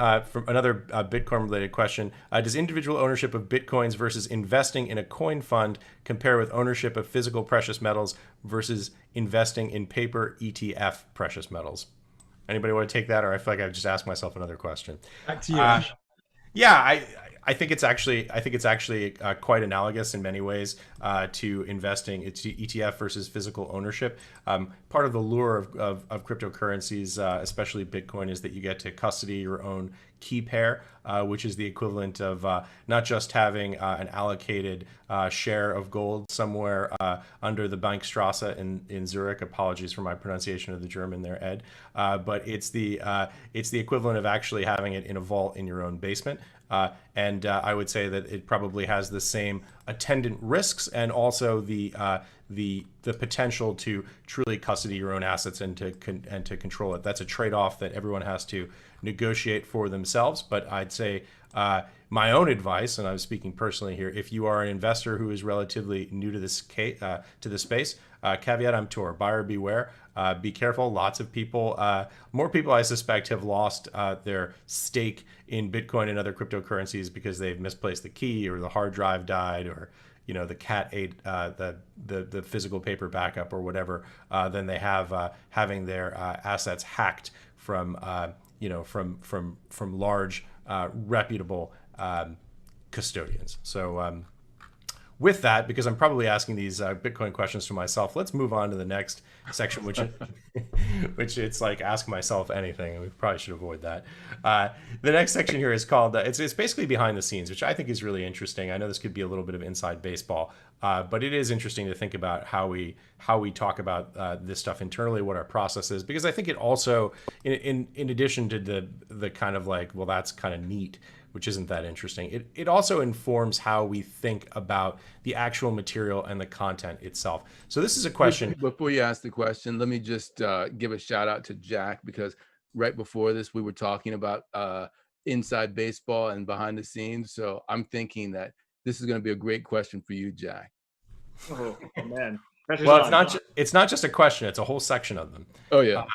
another Bitcoin-related question. Does individual ownership of Bitcoins versus investing in a coin fund compare with ownership of physical precious metals versus investing in paper ETF precious metals? Anybody want to take that, or I feel like I've just asked myself another question? Back to you, Ash. Yeah, I think it's actually quite analogous in many ways to investing. It's ETF versus physical ownership. Part of the lure of cryptocurrencies, especially Bitcoin, is that you get to custody your own key pair, which is the equivalent of not just having an allocated share of gold somewhere under the Bankstrasse in Zurich. Apologies for my pronunciation of the German there, Ed. But it's the equivalent of actually having it in a vault in your own basement. And I would say that it probably has the same attendant risks and also the potential to truly custody your own assets and to control it. That's a trade-off that everyone has to negotiate for themselves. But I'd say my own advice, and I'm speaking personally here, if you are an investor who is relatively new to this space, caveat emptor, buyer beware. Be careful. Lots of people, more people I suspect, have lost their stake in Bitcoin and other cryptocurrencies because they've misplaced the key, or the hard drive died, or the cat ate the physical paper backup or whatever, than they have having their assets hacked from large reputable custodians. So with that, because I'm probably asking these Bitcoin questions to myself, let's move on to the next section, which it's like ask myself anything. We probably should avoid that. The next section here is called it's basically behind the scenes, which I think is really interesting. I know this could be a little bit of inside baseball, but it is interesting to think about how we talk about this stuff internally, what our process is, because I think it also, in addition to the kind of like, well, that's kind of neat, which isn't that interesting, it also informs how we think about the actual material and the content itself. So this is a question. Before you ask the question, let me just give a shout out to Jack, because right before this, we were talking about inside baseball and behind the scenes. So I'm thinking that this is going to be a great question for you, Jack. Oh man. Well, it's not just a question, it's a whole section of them. Oh yeah.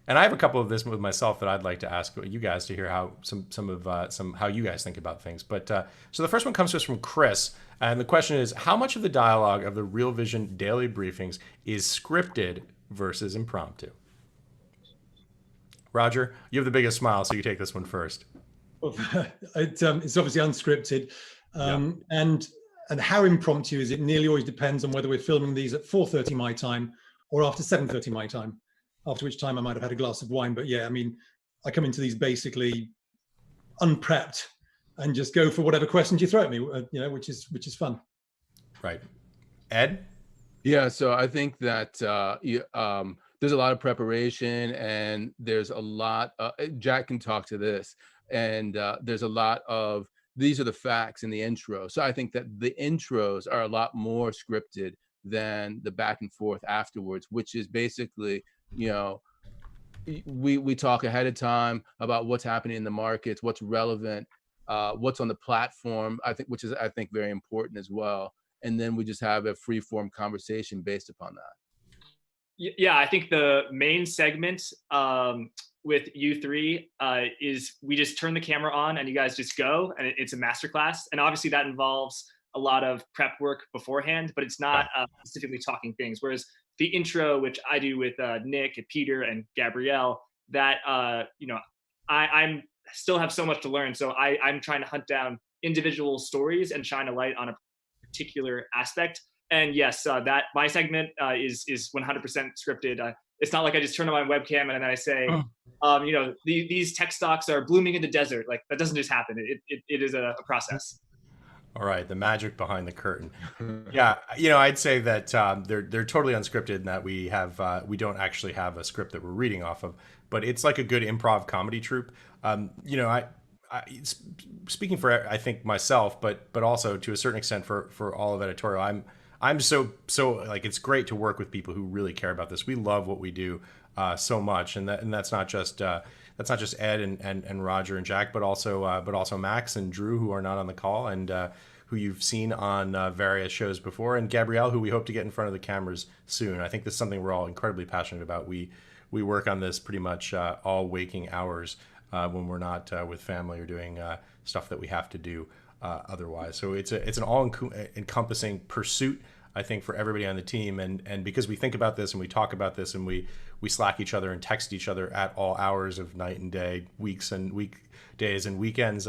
And I have a couple of this with myself that I'd like to ask you guys to hear how how you guys think about things. But so the first one comes to us from Chris, and the question is: how much of the dialogue of the Real Vision daily briefings is scripted versus impromptu? Roger, you have the biggest smile, so you take this one first. Well, it's obviously unscripted, and how impromptu is it nearly always depends on whether we're filming these at 4:30 my time or after 7:30 my time. After which time I might have had a glass of wine. But yeah, I mean, I come into these basically unprepped and just go for whatever questions you throw at me, which is fun. Right. Ed? Yeah, so I think that there's a lot of preparation, and there's a lot, Jack can talk to this, and there's a lot of, these are the facts in the intro. So I think that the intros are a lot more scripted than the back and forth afterwards, which is basically, we talk ahead of time about what's happening in the markets, what's relevant, what's on the platform, which is very important as well. And then we just have a free form conversation based upon that. Yeah, I think the main segment with you three is we just turn the camera on and you guys just go, and it's a masterclass. And obviously that involves a lot of prep work beforehand, but it's not specifically talking things. Whereas the intro, which I do with Nick and Peter and Gabrielle, that I'm still have so much to learn. So I'm trying to hunt down individual stories and shine a light on a particular aspect. And yes, that my segment is 100% scripted. It's not like I just turn on my webcam and then I say, these tech stocks are blooming in the desert. Like that doesn't just happen. It is a process. All right, the magic behind the curtain. Yeah, I'd say that they're totally unscripted in that we don't actually have a script that we're reading off of, but it's like a good improv comedy troupe. Speaking for I think myself, but also to a certain extent for all of Editorial, I'm so like it's great to work with people who really care about this. We love what we do so much, and that's not just Ed and Roger and Jack, but also Max and Drew, who are not on the call and who you've seen on various shows before, and Gabrielle, who we hope to get in front of the cameras soon. I think this is something we're all incredibly passionate about. We work on this pretty much all waking hours when we're not with family or doing stuff that we have to do otherwise. So it's an all-encompassing pursuit, I think, for everybody on the team, and because we think about this and we talk about this and we Slack each other and text each other at all hours of night and day, weekdays and weekends,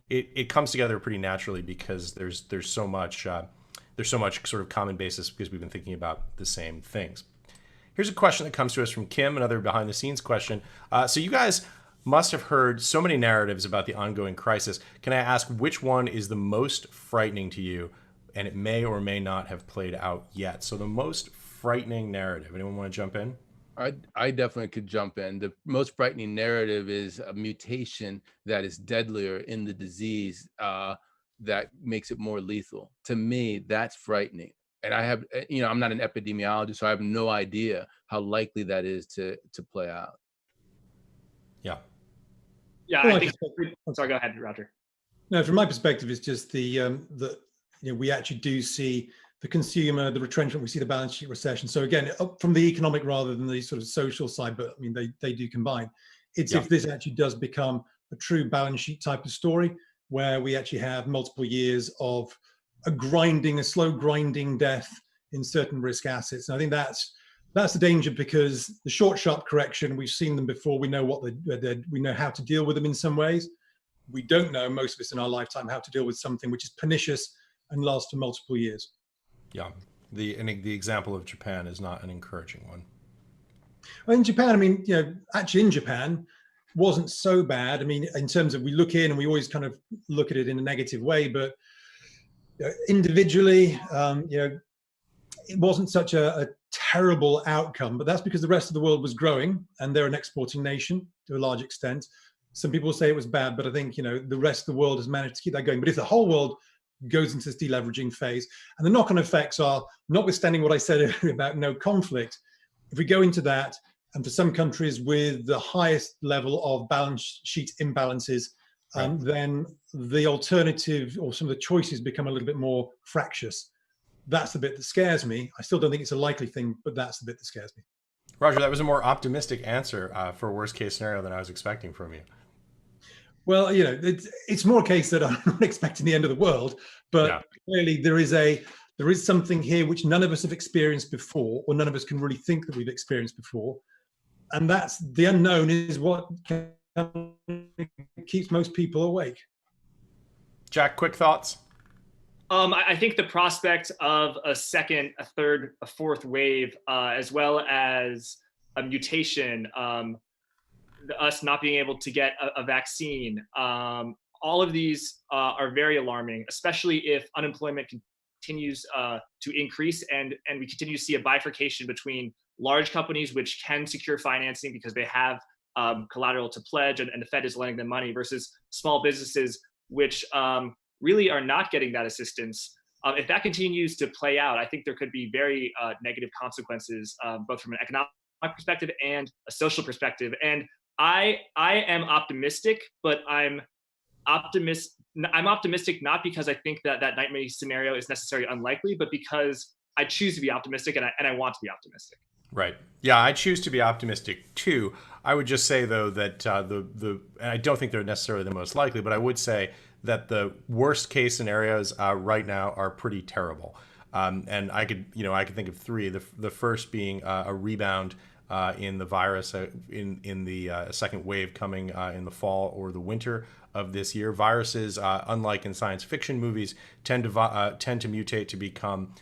it comes together pretty naturally because there's so much sort of common basis because we've been thinking about the same things. Here's a question that comes to us from Kim, another behind the scenes question. So you guys must have heard so many narratives about the ongoing crisis. Can I ask which one is the most frightening to you, and it may or may not have played out yet? So the most frightening narrative. Anyone want to jump in? I definitely could jump in. The most frightening narrative is a mutation that is deadlier in the disease that makes it more lethal. To me, that's frightening. And I have, I'm not an epidemiologist, so I have no idea how likely that is to play out. Yeah. Yeah, Well, I think. Sorry, go ahead, Roger. No, from my perspective, it's just we actually do see the consumer, the retrenchment, we see the balance sheet recession. So again, up from the economic rather than the sort of social side, but I mean, they do combine. It's if this actually does become a true balance sheet type of story, where we actually have multiple years of a slow grinding death in certain risk assets. And I think that's the danger, because the short, sharp correction, we've seen them before. We know we know how to deal with them in some ways. We don't know, most of us in our lifetime, how to deal with something which is pernicious and lasts for multiple years. Yeah, the example of Japan is not an encouraging one. Well, in Japan, I mean, actually in Japan, wasn't so bad. I mean, in terms of we look in and we always kind of look at it in a negative way, but individually, it wasn't such a terrible outcome. But that's because the rest of the world was growing, and they're an exporting nation to a large extent. Some people say it was bad, but I think the rest of the world has managed to keep that going. But if the whole world goes into this deleveraging phase, and the knock-on effects are, notwithstanding what I said earlier about no conflict, if we go into that, and for some countries with the highest level of balance sheet imbalances, then the alternative or some of the choices become a little bit more fractious. That's the bit that scares me. I still don't think it's a likely thing, but that's the bit that scares me. Roger, that was a more optimistic answer for a worst case scenario than I was expecting from you. Well, it's more a case that I'm not expecting the end of the world, but clearly there is something here which none of us have experienced before, or none of us can really think that we've experienced before. And that's the unknown is what keeps most people awake. Jack, quick thoughts? I think the prospect of a second, a third, a fourth wave, as well as a mutation, us not being able to get a vaccine, all of these are very alarming, especially if unemployment continues to increase and we continue to see a bifurcation between large companies which can secure financing because they have collateral to pledge and the Fed is lending them money, versus small businesses which really are not getting that assistance. If that continues to play out, I think there could be very negative consequences, both from an economic perspective and a social perspective. And I am optimistic, but I'm optimistic not because I think that nightmare scenario is necessarily unlikely, but because I choose to be optimistic and I want to be optimistic. Right. Yeah, I choose to be optimistic too. I would just say though that and I don't think they're necessarily the most likely, but I would say that the worst case scenarios right now are pretty terrible. And I could think of three. The first being a rebound in the virus in the second wave coming in the fall or the winter of this year. Viruses, unlike in science fiction movies, tend to mutate to become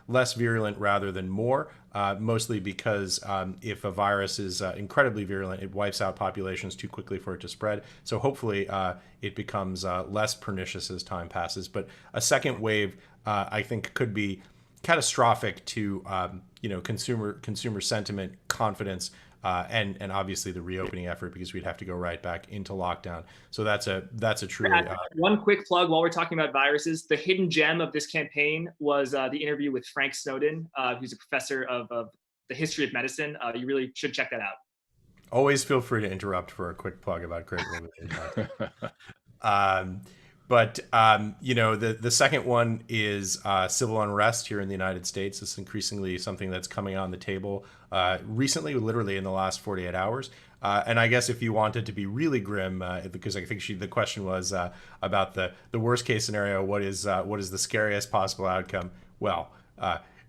less virulent rather than more, mostly because if a virus is incredibly virulent, it wipes out populations too quickly for it to spread. So hopefully it becomes less pernicious as time passes. But a second wave, I think, could be catastrophic to consumer sentiment, confidence, and obviously the reopening effort, because we'd have to go right back into lockdown. So that's a truly one quick plug while we're talking about viruses. The hidden gem of this campaign was the interview with Frank Snowden, who's a professor of the history of medicine. You really should check that out. Always feel free to interrupt for a quick plug about Great Religion. But the second one is civil unrest here in the United States. It's increasingly something that's coming on the table recently, literally in the last 48 hours. And I guess if you wanted to be really grim, because I think the question was about the worst case scenario, what is the scariest possible outcome? Well,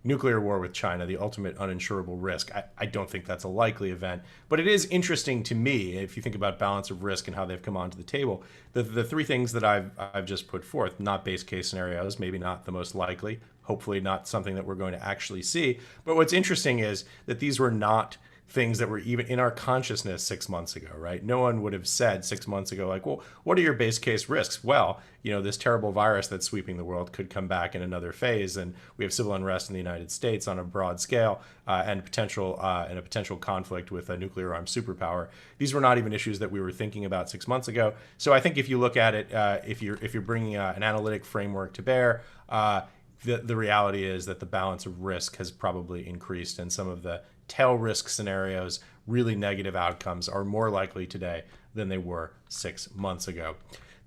nuclear war with China, the ultimate uninsurable risk. I don't think that's a likely event, but it is interesting to me, if you think about balance of risk and how they've come onto the table, the three things that I've just put forth, not base case scenarios, maybe not the most likely, hopefully not something that we're going to actually see. But what's interesting is that these were not things that were even in our consciousness 6 months ago, right? No one would have said 6 months ago, like, well, what are your base case risks? Well, this terrible virus that's sweeping the world could come back in another phase, and we have civil unrest in the United States on a broad scale, and a potential conflict with a nuclear armed superpower. These were not even issues that we were thinking about 6 months ago. So I think if you look at it, if you're bringing an analytic framework to bear, the reality is that the balance of risk has probably increased, and some of the tail risk scenarios, really negative outcomes, are more likely today than they were 6 months ago.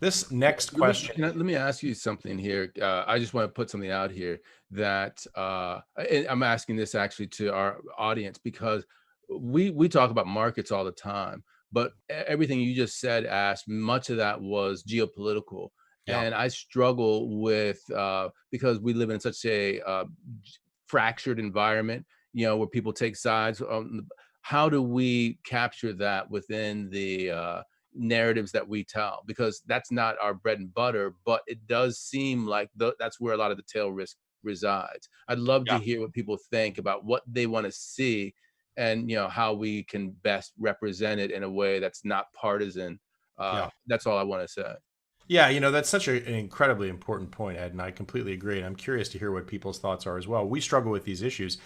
This next question. Let me ask you something here. I just want to put something out here that and I'm asking this actually to our audience, because we talk about markets all the time, but everything you just said, Ash, much of that was geopolitical. Yeah. And I struggle with, because we live in such a fractured environment, where people take sides. How do we capture that within the narratives that we tell? Because that's not our bread and butter, but it does seem like that's where a lot of the tail risk resides. I'd love to hear what people think about what they want to see, and how we can best represent it in a way that's not partisan. That's all I want to say. Yeah, that's such an incredibly important point, Ed, and I completely agree. And I'm curious to hear what people's thoughts are as well. We struggle with these issues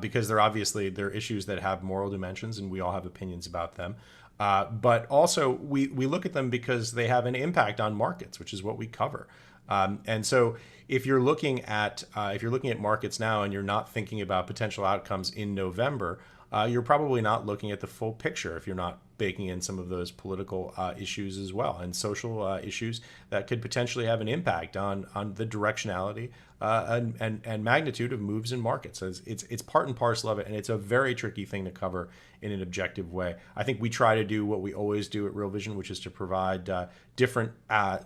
because they're issues that have moral dimensions, and we all have opinions about them. But also, we look at them because they have an impact on markets, which is what we cover. And so, if you're looking at markets now, and you're not thinking about potential outcomes in November, you're probably not looking at the full picture if you're not baking in some of those political issues as well, and social issues that could potentially have an impact on the directionality and magnitude of moves in markets. So it's part and parcel of it, and it's a very tricky thing to cover in an objective way. I think we try to do what we always do at Real Vision, which is to provide different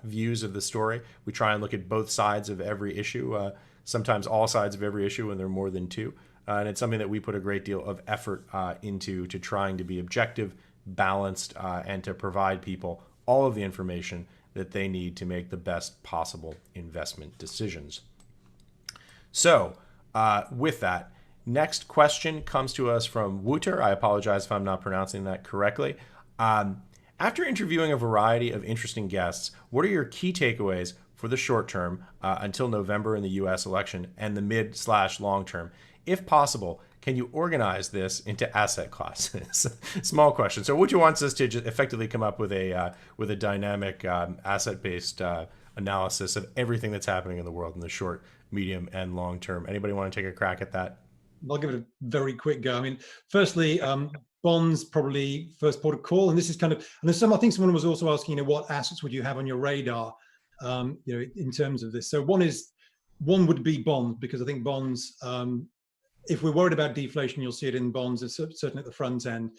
views of the story. We try and look at both sides of every issue, sometimes all sides of every issue when there are more than two. And it's something that we put a great deal of effort into, to trying to be objective, balanced, and to provide people all of the information that they need to make the best possible investment decisions. So with that, next question comes to us from Wouter. I apologize if I'm not pronouncing that correctly. After interviewing a variety of interesting guests, what are your key takeaways for the short term until November in the U.S. election, and the mid/long term? If possible, can you organize this into asset classes? Small question. So Wucha wants us to just effectively come up with a dynamic asset-based analysis of everything that's happening in the world in the short, medium, and long term. Anybody want to take a crack at that? I'll give it a very quick go. I mean, firstly, bonds probably first port of call, and this is kind of, and there's I think someone was also asking, what assets would you have on your radar, in terms of this. So one would be bonds, because I think bonds, if we're worried about deflation, you'll see it in bonds, it's certainly at the front end.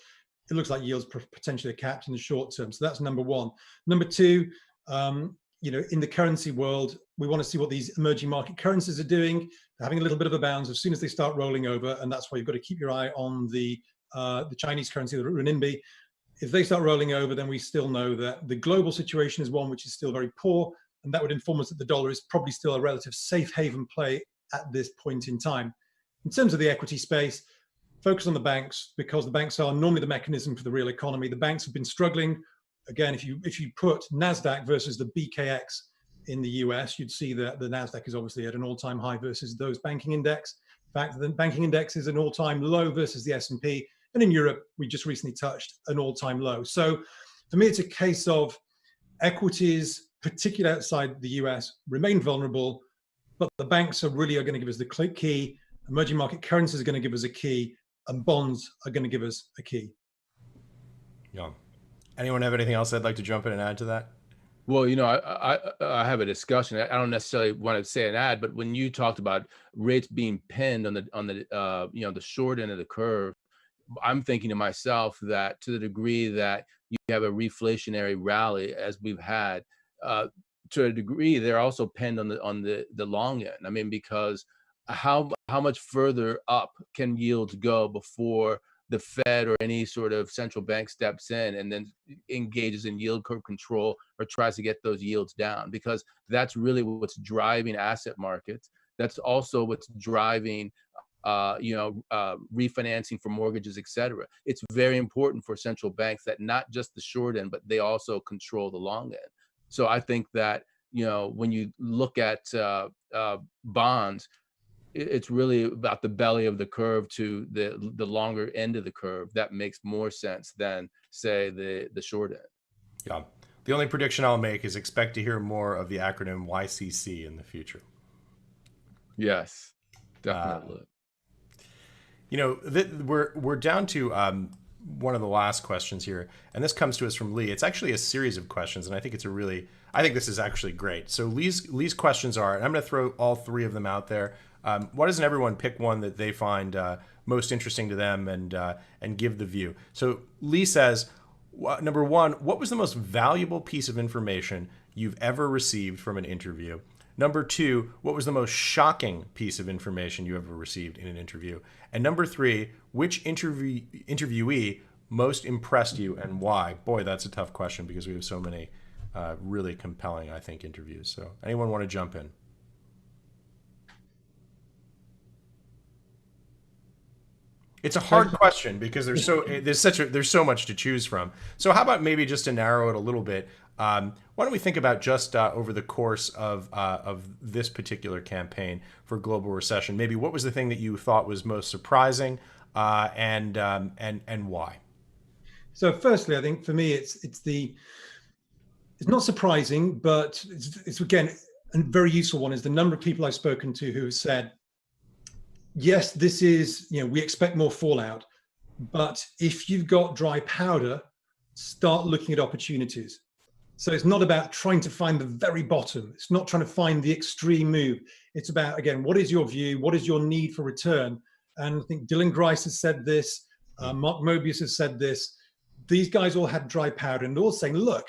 It looks like yields potentially are capped in the short term. So that's number one. Number two, in the currency world, we want to see what these emerging market currencies are doing. They're having a little bit of a bounce as soon as they start rolling over, and that's why you've got to keep your eye on the Chinese currency, the renminbi. If they start rolling over, then we still know that the global situation is one which is still very poor, and that would inform us that the dollar is probably still a relative safe haven play at this point in time. In terms of the equity space, focus on the banks, because the banks are normally the mechanism for the real economy. The banks have been struggling. Again, if you put NASDAQ versus the BKX in the US, you'd see that the NASDAQ is obviously at an all-time high versus those banking index. In fact, the banking index is an all-time low versus the S&P. And in Europe, we just recently touched an all-time low. So for me, it's a case of equities, particularly outside the US, remain vulnerable, but the banks are going to give us the key. Emerging market currencies are going to give us a key, and bonds are going to give us a key. Yeah. Anyone have anything else they'd like to jump in and add to that? Well, I have a discussion. I don't necessarily want to say an ad, but when you talked about rates being pinned on the short end of the curve, I'm thinking to myself that to the degree that you have a reflationary rally as we've had, to a degree they're also pinned on the long end. I mean, because how much further up can yields go before the Fed or any sort of central bank steps in and then engages in yield curve control or tries to get those yields down? Because that's really what's driving asset markets. That's also what's driving refinancing for mortgages, et cetera. It's very important for central banks that not just the short end, but they also control the long end. So I think that, when you look at bonds, it's really about the belly of the curve to the longer end of the curve. That makes more sense than, say, the short end. Yeah. The only prediction I'll make is expect to hear more of the acronym YCC in the future. Yes, definitely. We're down to one of the last questions here, and this comes to us from Lee. It's actually a series of questions, and I think this is actually great. So Lee's questions are, and I'm going to throw all three of them out there. Why doesn't everyone pick one that they find most interesting to them and give the view? So Lee says, number one, what was the most valuable piece of information you've ever received from an interview? Number two, what was the most shocking piece of information you ever received in an interview? And number three, which interviewee most impressed you and why? Boy, that's a tough question because we have so many really compelling, I think, interviews. So anyone want to jump in? It's a hard question because there's so much to choose from. So how about maybe just to narrow it a little bit? Why don't we think about just over the course of this particular campaign for global recession? Maybe what was the thing that you thought was most surprising, and why? So, firstly, I think for me, it's not surprising, but it's again a very useful one. Is the number of people I've spoken to who have said, yes, this is, we expect more fallout, but if you've got dry powder, start looking at opportunities. So it's not about trying to find the very bottom. It's not trying to find the extreme move. It's about, again, what is your view? What is your need for return? And I think Dylan Grice has said this. Mark Mobius has said this. These guys all had dry powder, and they're all saying, look,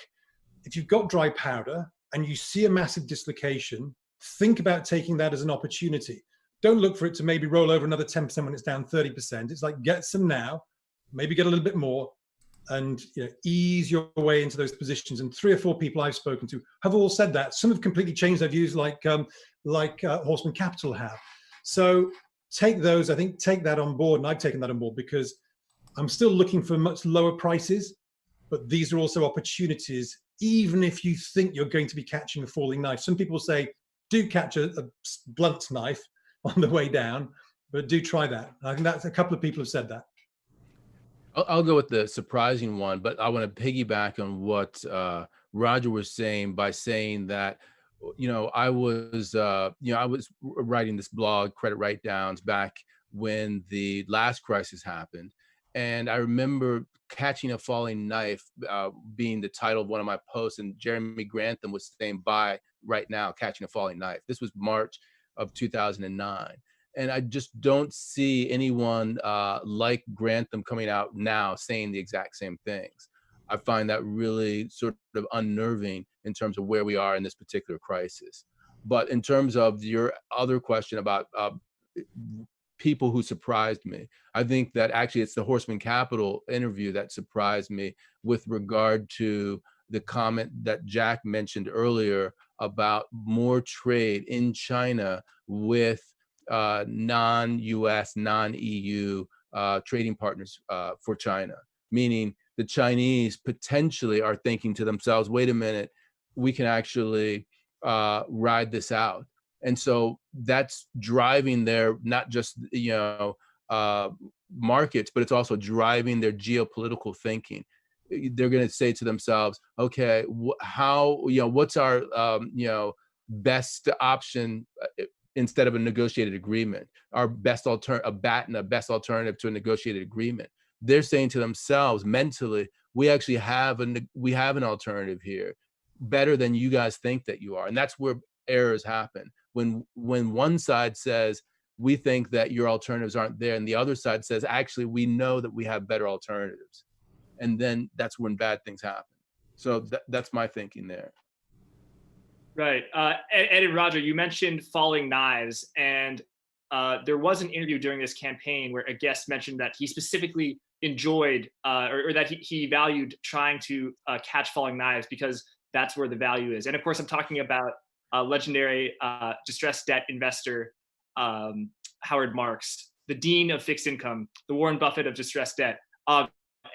if you've got dry powder and you see a massive dislocation, think about taking that as an opportunity. Don't look for it to maybe roll over another 10% when it's down 30%. It's like, get some now, maybe get a little bit more, and ease your way into those positions. And 3 or 4 people I've spoken to have all said that. Some have completely changed their views, like Horseman Capital have. So take those, I think, take that on board. And I've taken that on board because I'm still looking for much lower prices, but these are also opportunities, even if you think you're going to be catching a falling knife. Some people say, do catch a blunt knife on the way down, but do try that. I think that's a couple of people have said that. I'll go with the surprising one, but I want to piggyback on what Roger was saying by saying that, I was writing this blog, Credit Write Downs, back when the last crisis happened. And I remember catching a falling knife being the title of one of my posts, and Jeremy Grantham was saying, "Buy right now, catching a falling knife." This was March of 2009. And I just don't see anyone like Grantham coming out now saying the exact same things. I find that really sort of unnerving in terms of where we are in this particular crisis. But in terms of your other question about people who surprised me. I think that actually it's the Horseman Capital interview that surprised me with regard to the comment that Jack mentioned earlier about more trade in China with non-US, non-EU trading partners for China, meaning the Chinese potentially are thinking to themselves, wait a minute, we can actually ride this out. And so that's driving their, not just, markets, but it's also driving their geopolitical thinking. They're going to say to themselves, okay, what's our, best option instead of a negotiated agreement, our best alternative, a BAT and a best alternative to a negotiated agreement. They're saying to themselves mentally, we actually have an alternative here, better than you guys think that you are. And that's where errors happen. When one side says, we think that your alternatives aren't there, and the other side says, actually, we know that we have better alternatives. And then that's when bad things happen. So that's my thinking there. Right. Ed and Roger, you mentioned falling knives, and there was an interview during this campaign where a guest mentioned that he specifically enjoyed or that he valued trying to catch falling knives because that's where the value is. And of course, I'm talking about legendary distressed debt investor Howard Marks, the dean of fixed income, the Warren Buffett of distressed debt.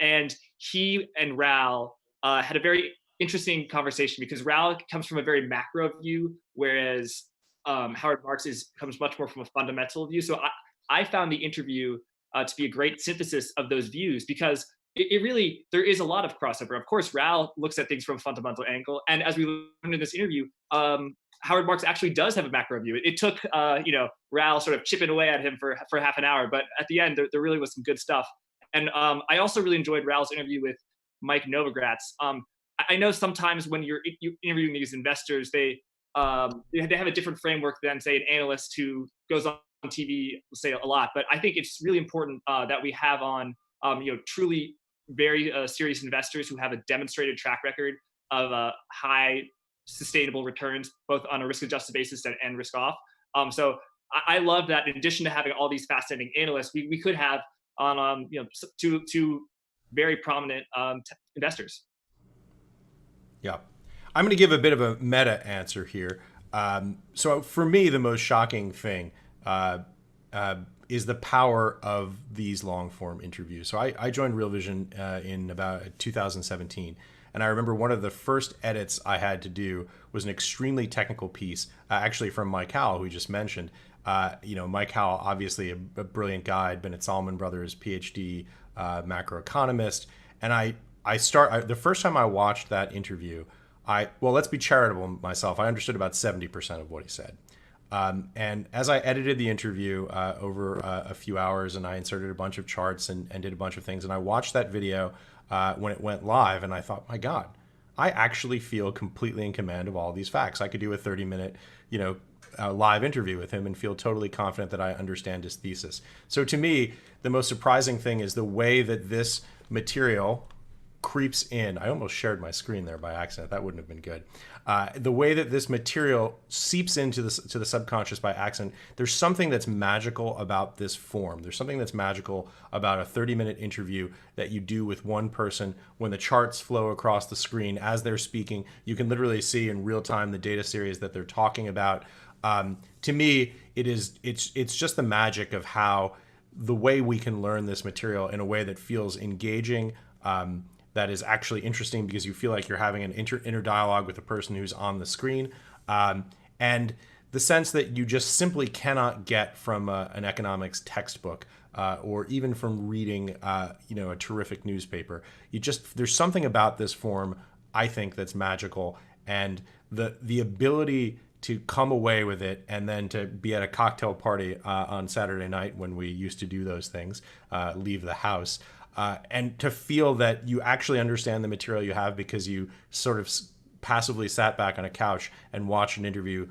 And he and Raoul had a very interesting conversation because Raoul comes from a very macro view, whereas Howard Marks comes much more from a fundamental view. So I found the interview to be a great synthesis of those views because it really, there is a lot of crossover. Of course, Raoul looks at things from a fundamental angle. And as we learned in this interview, Howard Marks actually does have a macro view. It took, Raoul sort of chipping away at him for half an hour, but at the end, there really was some good stuff. And I also really enjoyed Raoul's interview with Mike Novogratz. I know sometimes when you're interviewing these investors, they have a different framework than, say, an analyst who goes on TV, say, a lot. But I think it's really important that we have on, truly very serious investors who have a demonstrated track record of high sustainable returns, both on a risk-adjusted basis and risk-off. So I love that in addition to having all these fascinating analysts, we could have on two very prominent investors. Yeah. I'm going to give a bit of a meta answer here. So for me, the most shocking thing is the power of these long form interviews. So I joined Real Vision in about 2017. And I remember one of the first edits I had to do was an extremely technical piece, actually from Mike Howell, who we just mentioned. Mike Howell, obviously a brilliant guy, had been at Salomon Brothers, PhD, macroeconomist. And the first time I watched that interview, let's be charitable myself, I understood about 70% of what he said. And as I edited the interview over a few hours, and I inserted a bunch of charts and did a bunch of things, and I watched that video when it went live, and I thought, my God, I actually feel completely in command of all these facts. I could do a 30-minute, live interview with him and feel totally confident that I understand his thesis. So to me, the most surprising thing is the way that this material creeps in. I almost shared my screen there by accident. That wouldn't have been good. The way that this material seeps into the subconscious by accident. There's something that's magical about this form. There's something that's magical about a 30-minute interview that you do with one person. When the charts flow across the screen as they're speaking, you can literally see in real time the data series that they're talking about. To me, it's just the magic of how the way we can learn this material in a way that feels engaging, that is actually interesting because you feel like you're having an inner dialogue with the person who's on the screen, and the sense that you just simply cannot get from an economics textbook or even from reading a terrific newspaper. There's something about this form, I think, that's magical, and the ability to come away with it and then to be at a cocktail party on Saturday night when we used to do those things, leave the house, and to feel that you actually understand the material you have because you sort of passively sat back on a couch and watched an interview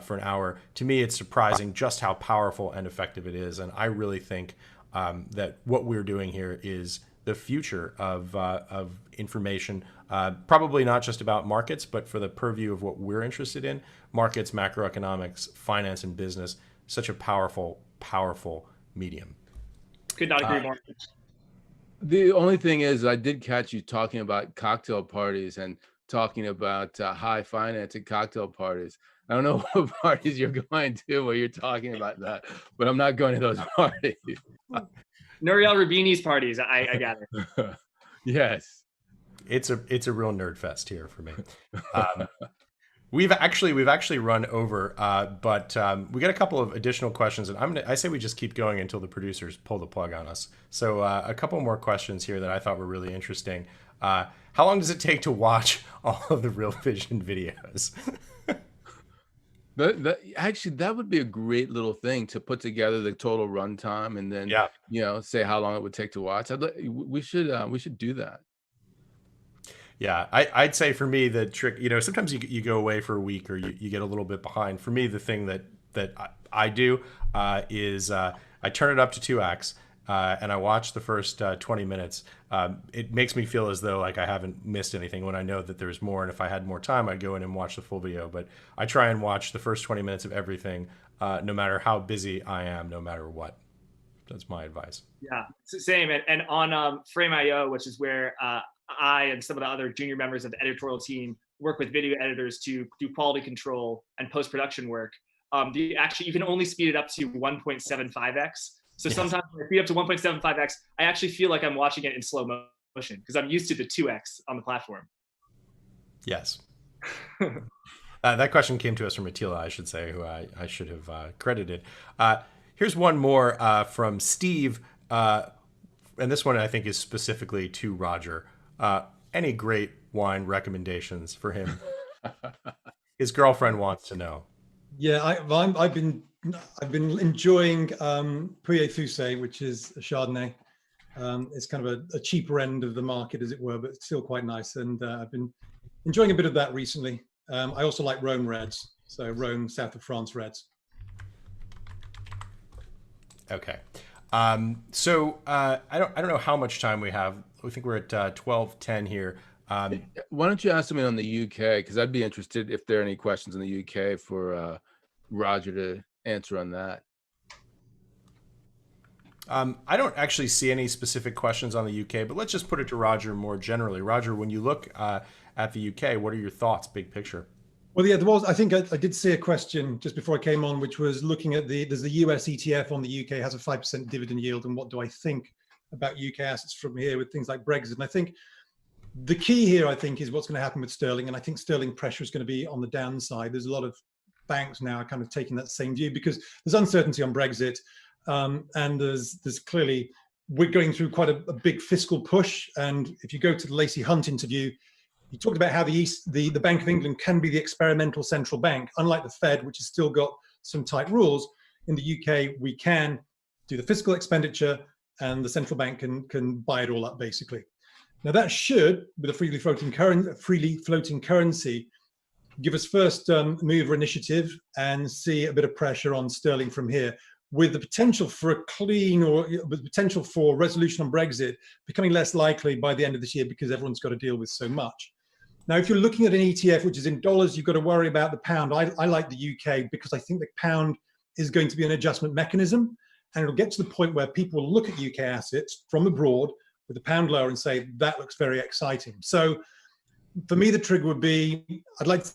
for an hour. To me, it's surprising just how powerful and effective it is. And I really think that what we're doing here is the future of information, probably not just about markets, but for the purview of what we're interested in, markets, macroeconomics, finance, and business. Such a powerful, powerful medium. Could not agree more. The only thing is, I did catch you talking about cocktail parties and talking about high finance at cocktail parties. I don't know what parties you're going to where you're talking about that, but I'm not going to those parties. Nouriel Rubini's parties, I gather. Yes. It's a real nerd fest here for me. We've actually run over, but we got a couple of additional questions, and I say we just keep going until the producers pull the plug on us. So a couple more questions here that I thought were really interesting. How long does it take to watch all of the Real Vision videos? Actually, that would be a great little thing to put together the total runtime, and then say how long it would take to watch. We should do that. Yeah, I'd say for me the trick, sometimes you go away for a week or you get a little bit behind. For me, the thing that I do is I turn it up to 2x and I watch the first 20 minutes. It makes me feel as though like I haven't missed anything when I know that there's more. And if I had more time, I'd go in and watch the full video. But I try and watch the first 20 minutes of everything, no matter how busy I am, no matter what. That's my advice. Yeah, same. And on Frame.io, which is where I and some of the other junior members of the editorial team work with video editors to do quality control and post-production work. You can only speed it up to 1.75x. So sometimes when I speed up to 1.75x, I actually feel like I'm watching it in slow motion because I'm used to the 2x on the platform. Yes. That question came to us from Attila, I should say, who I should have credited. Here's one more from Steve. And this one I think is specifically to Roger. Any great wine recommendations for him? His girlfriend wants to know. Yeah, I've been enjoying Puy Fusé, which is a Chardonnay. It's kind of a cheaper end of the market, as it were, but still quite nice. And I've been enjoying a bit of that recently. I also like Rhone Reds, so Rhone, south of France Reds. Okay. So I don't know how much time we have. I think we're at 12:10 here. Why don't you ask me on the UK? Because I'd be interested if there are any questions in the UK for Roger to answer on that. I don't actually see any specific questions on the UK, but let's just put it to Roger more generally. Roger, when you look at the UK, what are your thoughts, big picture? Well, yeah, there was. I think I did see a question just before I came on, which was looking at there's the US ETF on the UK has a 5% dividend yield, and what do I think about UK assets from here with things like Brexit? And I think the key here, I think, is what's going to happen with sterling, and I think sterling pressure is going to be on the downside. There's a lot of banks now kind of taking that same view because there's uncertainty on Brexit, and there's clearly we're going through quite a big fiscal push. And if you go to the Lacy Hunt interview, he talked about how the Bank of England can be the experimental central bank, unlike the Fed, which has still got some tight rules. In the UK, we can do the fiscal expenditure, and the central bank can buy it all up, basically. Now that should, with a freely floating currency, give us first mover initiative and see a bit of pressure on sterling from here, with the potential for a clean or the potential for resolution on Brexit becoming less likely by the end of this year because everyone's got to deal with so much. Now, if you're looking at an ETF which is in dollars, you've got to worry about the pound. I like the UK because I think the pound is going to be an adjustment mechanism, and it'll get to the point where people will look at UK assets from abroad with the pound lower and say, that looks very exciting. So for me, the trigger would be, I'd like to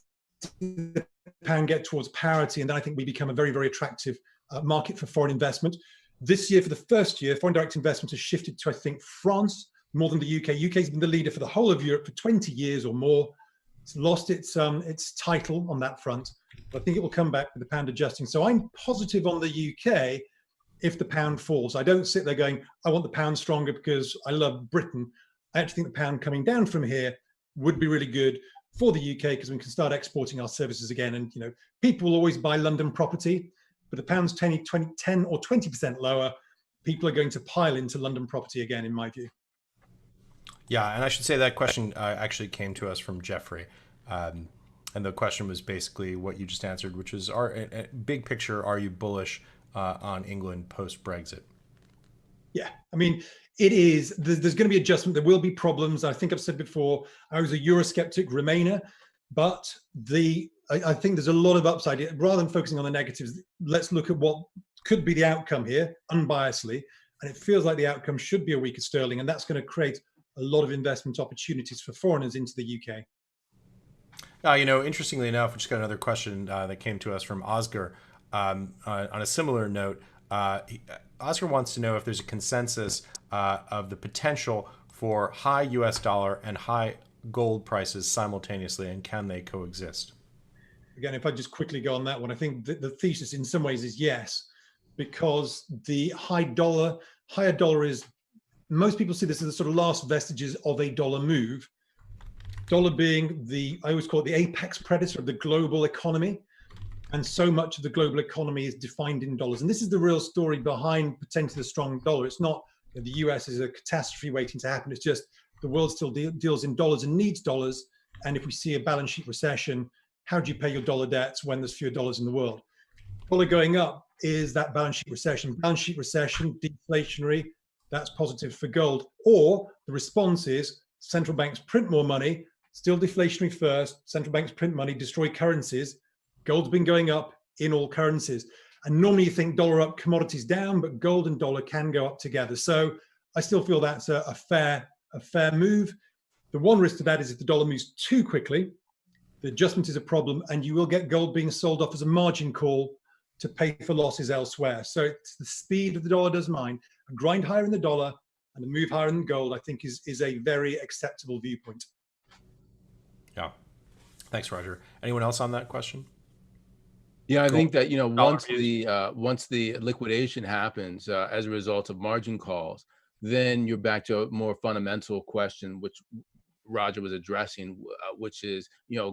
see the pound get towards parity, and then I think we become a very, very attractive market for foreign investment. This year, for the first year, foreign direct investment has shifted to, I think, France more than the UK. UK has been the leader for the whole of Europe for 20 years or more. It's lost its title on that front, but I think it will come back with the pound adjusting. So I'm positive on the UK if the pound falls. I don't sit there going, I want the pound stronger because I love Britain. I actually think the pound coming down from here would be really good for the UK because we can start exporting our services again. And people will always buy London property, but the pound's 10 or 20% lower. People are going to pile into London property again, in my view. Yeah, and I should say that question actually came to us from Jeffrey. And the question was basically what you just answered, which is, big picture, are you bullish on England post-Brexit? Yeah, I mean, it is. There's going to be adjustment. There will be problems. I think I've said before, I was a Eurosceptic Remainer, but I think there's a lot of upside. Rather than focusing on the negatives, let's look at what could be the outcome here, unbiasedly. And it feels like the outcome should be a weaker sterling. And that's going to create a lot of investment opportunities for foreigners into the UK. Interestingly enough, we just got another question that came to us from Oscar on a similar note. Oscar wants to know if there's a consensus of the potential for high US dollar and high gold prices simultaneously, and can they coexist? Again, if I just quickly go on that one, I think the thesis in some ways is yes, because the higher dollar is, most people see this as the sort of last vestiges of a dollar move. Dollar being I always call it the apex predator of the global economy. And so much of the global economy is defined in dollars. And this is the real story behind potentially the strong dollar. It's not that the US is a catastrophe waiting to happen. It's just the world still deals in dollars and needs dollars. And if we see a balance sheet recession, how do you pay your dollar debts when there's fewer dollars in the world? Dollar going up is that balance sheet recession. Balance sheet recession, deflationary, that's positive for gold. Or the response is central banks print more money, still deflationary first, central banks print money, destroy currencies. Gold's been going up in all currencies. And normally you think dollar up, commodities down, but gold and dollar can go up together. So I still feel that's a fair move. The one risk to that is if the dollar moves too quickly, the adjustment is a problem, and you will get gold being sold off as a margin call to pay for losses elsewhere. So it's the speed of the dollar does mine. A grind higher in the dollar and a move higher in gold, I think is a very acceptable viewpoint. Yeah. Thanks, Roger. Anyone else on that question? Yeah, I think that, once the liquidation happens as a result of margin calls, then you're back to a more fundamental question, which Roger was addressing, which is,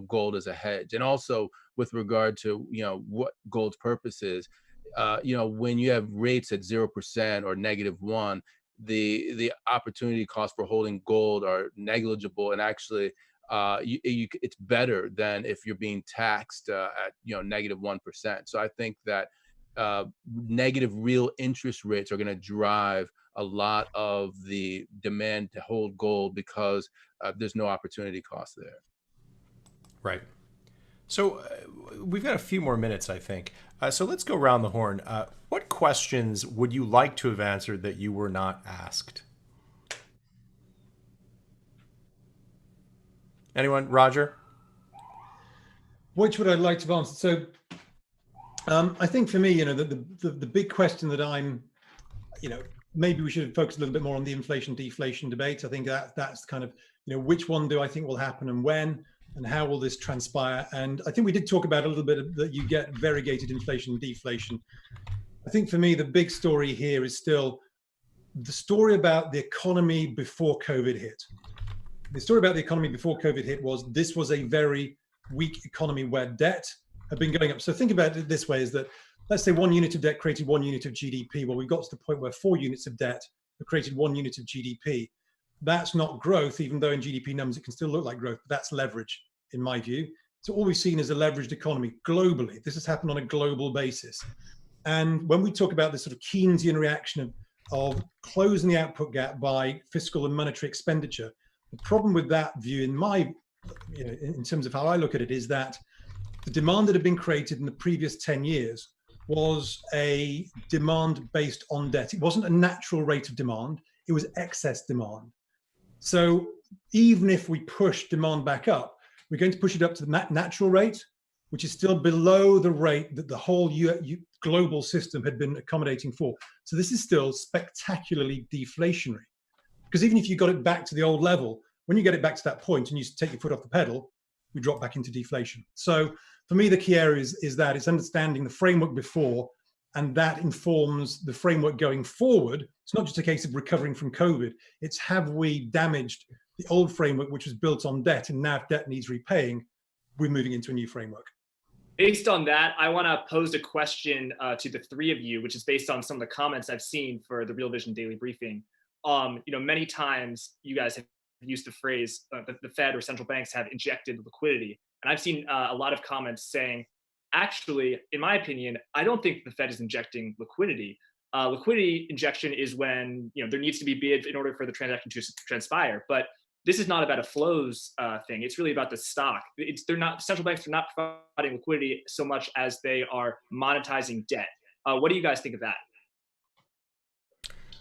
gold as a hedge. And also with regard to, what gold's purpose is, when you have rates at 0% or -1, the opportunity costs for holding gold are negligible, and actually it's better than if you're being taxed at -1%. So I think that negative real interest rates are going to drive a lot of the demand to hold gold because there's no opportunity cost there. Right. So we've got a few more minutes, I think. So let's go around the horn. What questions would you like to have answered that you were not asked? Anyone? Roger? Which would I like to have answered? So I think for me, the big question that I'm, maybe we should focus a little bit more on the inflation deflation debate. I think that's kind of, which one do I think will happen and when, and how will this transpire? And I think we did talk about a little bit that you get variegated inflation and deflation. I think for me, the big story here is still the story about the economy before COVID hit. The story about the economy before COVID hit was this was a very weak economy where debt had been going up. So think about it this way, is that let's say 1 unit of debt created 1 unit of GDP. Well, we've got to the point where 4 units of debt have created 1 unit of GDP. That's not growth, even though in GDP numbers it can still look like growth, but that's leverage in my view. So all we've seen is a leveraged economy globally. This has happened on a global basis. And when we talk about this sort of Keynesian reaction of closing the output gap by fiscal and monetary expenditure, the problem with that view in terms of how I look at it is that the demand that had been created in the previous 10 years was a demand based on debt. It wasn't a natural rate of demand, it was excess demand. So even if we push demand back up, we're going to push it up to the natural rate, which is still below the rate that the whole global system had been accommodating for. So this is still spectacularly deflationary. Because even if you got it back to the old level, when you get it back to that point and you take your foot off the pedal, we drop back into deflation. So for me, the key area is that it's understanding the framework before, and that informs the framework going forward. It's not just a case of recovering from COVID. It's have we damaged the old framework, which was built on debt, and now if debt needs repaying, we're moving into a new framework. Based on that, I want to pose a question to the three of you, which is based on some of the comments I've seen for the Real Vision Daily Briefing. Many times you guys have used the phrase the Fed or central banks have injected liquidity. And I've seen a lot of comments saying, actually, in my opinion, I don't think the Fed is injecting liquidity. Liquidity injection is when there needs to be bid in order for the transaction to transpire. But this is not about a flows thing. It's really about the stock. Central banks are not providing liquidity so much as they are monetizing debt. What do you guys think of that?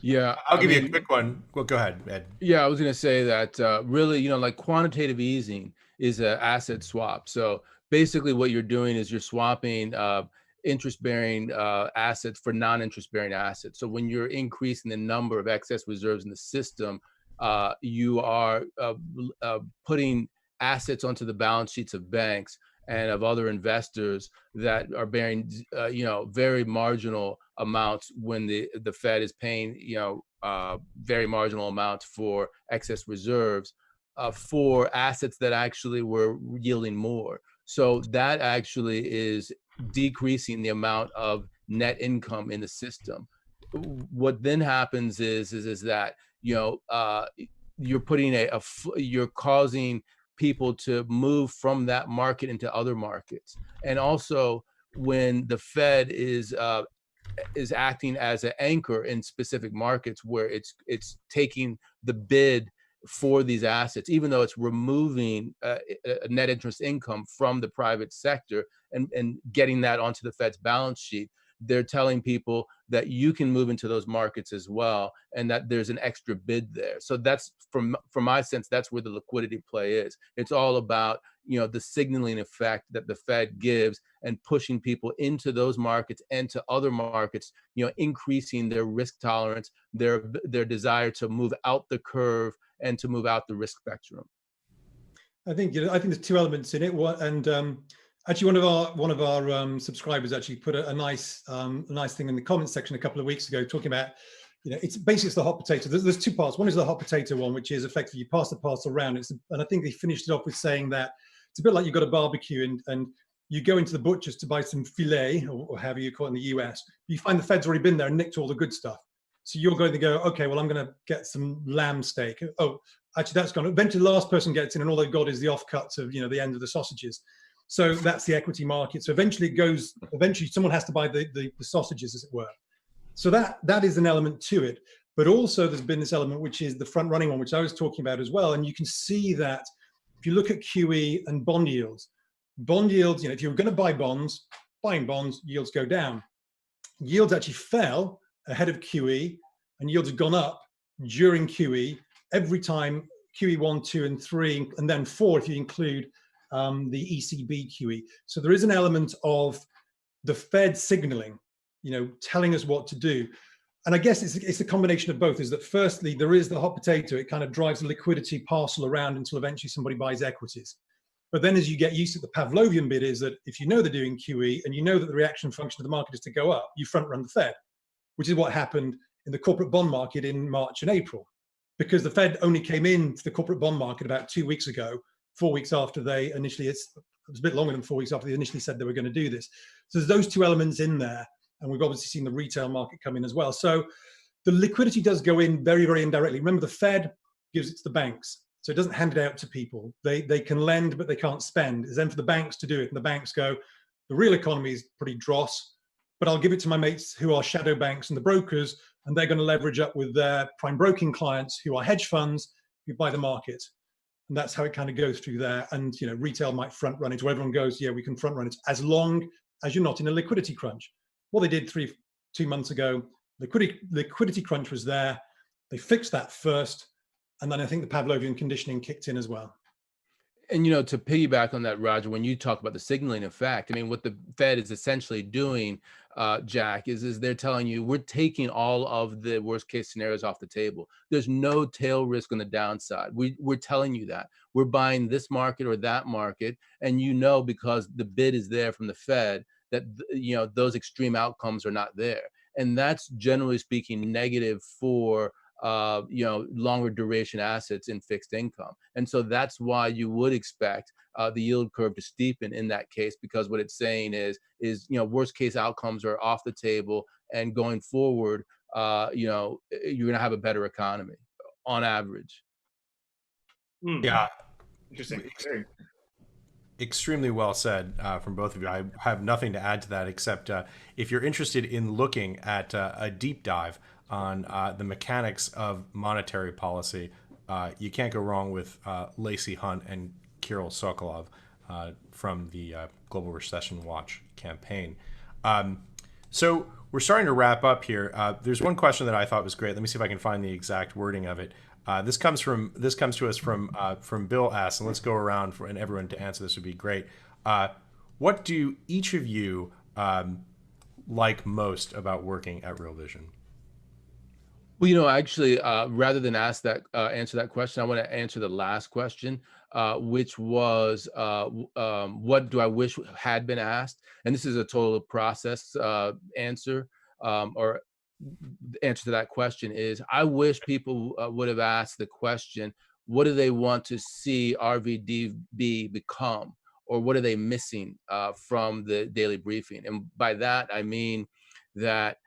Yeah, I'll I give you a mean, quick one. Well, go ahead, Ed. yeah, I was going to say that really, like quantitative easing is an asset swap. So basically, what you're doing is you're swapping interest-bearing assets for non-interest-bearing assets. So when you're increasing the number of excess reserves in the system, you are putting assets onto the balance sheets of banks and of other investors that are bearing, very marginal amounts when the Fed is paying, very marginal amounts for excess reserves for assets that actually were yielding more. So that actually is decreasing the amount of net income in the system. What then happens is that you're putting you're causing people to move from that market into other markets, and also when the Fed is acting as an anchor in specific markets where it's taking the bid for these assets, even though it's removing a net interest income from the private sector and getting that onto the Fed's balance sheet. They're telling people that you can move into those markets as well, and that there's an extra bid there. So that's from my sense, that's where the liquidity play is. It's all about the signaling effect that the Fed gives and pushing people into those markets and to other markets, increasing their risk tolerance, their desire to move out the curve and to move out the risk spectrum. I think there's two elements in it. Actually, one of our subscribers actually put a nice thing in the comments section a couple of weeks ago, talking about, it's basically the hot potato. There's two parts. One is the hot potato one, which is effectively you pass the parcel around. And I think they finished it off with saying that it's a bit like you've got a barbecue and you go into the butcher's to buy some filet or however you call it in the US. You find the Fed's already been there and nicked all the good stuff. So you're going to go, okay, well, I'm going to get some lamb steak. Oh, actually, that's gone. Eventually, the last person gets in, and all they've got is the offcuts of the end of the sausages. So that's the equity market. So eventually someone has to buy the sausages, as it were. So that is an element to it. But also there's been this element, which is the front running one, which I was talking about as well. And you can see that if you look at QE and bond yields, if you're going to buy bonds, buying bonds, yields go down. Yields actually fell ahead of QE, and yields have gone up during QE every time QE 1, 2, and 3, and then 4 if you include the ECB QE. So there is an element of the Fed signaling, telling us what to do. And I guess it's a combination of both, is that firstly, there is the hot potato. It kind of drives the liquidity parcel around until eventually somebody buys equities. But then as you get used to the Pavlovian bit is that if you know they're doing QE and you know that the reaction function of the market is to go up, you front run the Fed, which is what happened in the corporate bond market in March and April, because the Fed only came into the corporate bond market about 2 weeks ago, 4 weeks after they initially, it was a bit longer than 4 weeks after they initially said they were going to do this. So there's those two elements in there. And we've obviously seen the retail market come in as well. So the liquidity does go in very, very indirectly. Remember, the Fed gives it to the banks. So it doesn't hand it out to people. They can lend, but they can't spend. It's then for the banks to do it. And the banks go, the real economy is pretty dross, but I'll give it to my mates who are shadow banks and the brokers, and they're going to leverage up with their prime broking clients who are hedge funds who buy the market. And that's how it kind of goes through there. And retail might front run it, where everyone goes, yeah, we can front run it, as long as you're not in a liquidity crunch. What they did 2 months ago, liquidity crunch was there. They fixed that first, and then I think the Pavlovian conditioning kicked in as well. And to piggyback on that, Roger, when you talk about the signaling effect, I mean, what the Fed is essentially doing, Jack, is they're telling you we're taking all of the worst case scenarios off the table. There's no tail risk on the downside. We're telling you that we're buying this market or that market, and because the bid is there from the Fed, that those extreme outcomes are not there, and that's generally speaking negative for longer duration assets in fixed income. And so that's why you would expect the yield curve to steepen in that case, because what it's saying is worst case outcomes are off the table, and going forward, you're going to have a better economy on average. Yeah. Interesting. Extremely well said from both of you. I have nothing to add to that, except if you're interested in looking at a deep dive on the mechanics of monetary policy, you can't go wrong with Lacy Hunt and Kirill Sokolov from the Global Recession Watch campaign. So we're starting to wrap up here. There's one question that I thought was great. Let me see if I can find the exact wording of it. This comes to us from Bill S. And let's go around and everyone to answer this would be great. What do each of you like most about working at Real Vision? Well, actually, rather than answer that question, I want to answer the last question, which was, what do I wish had been asked? And this is a total process answer, or the answer to that question is, I wish people would have asked the question, what do they want to see RVDB become? Or what are they missing from the daily briefing? And by that, I mean that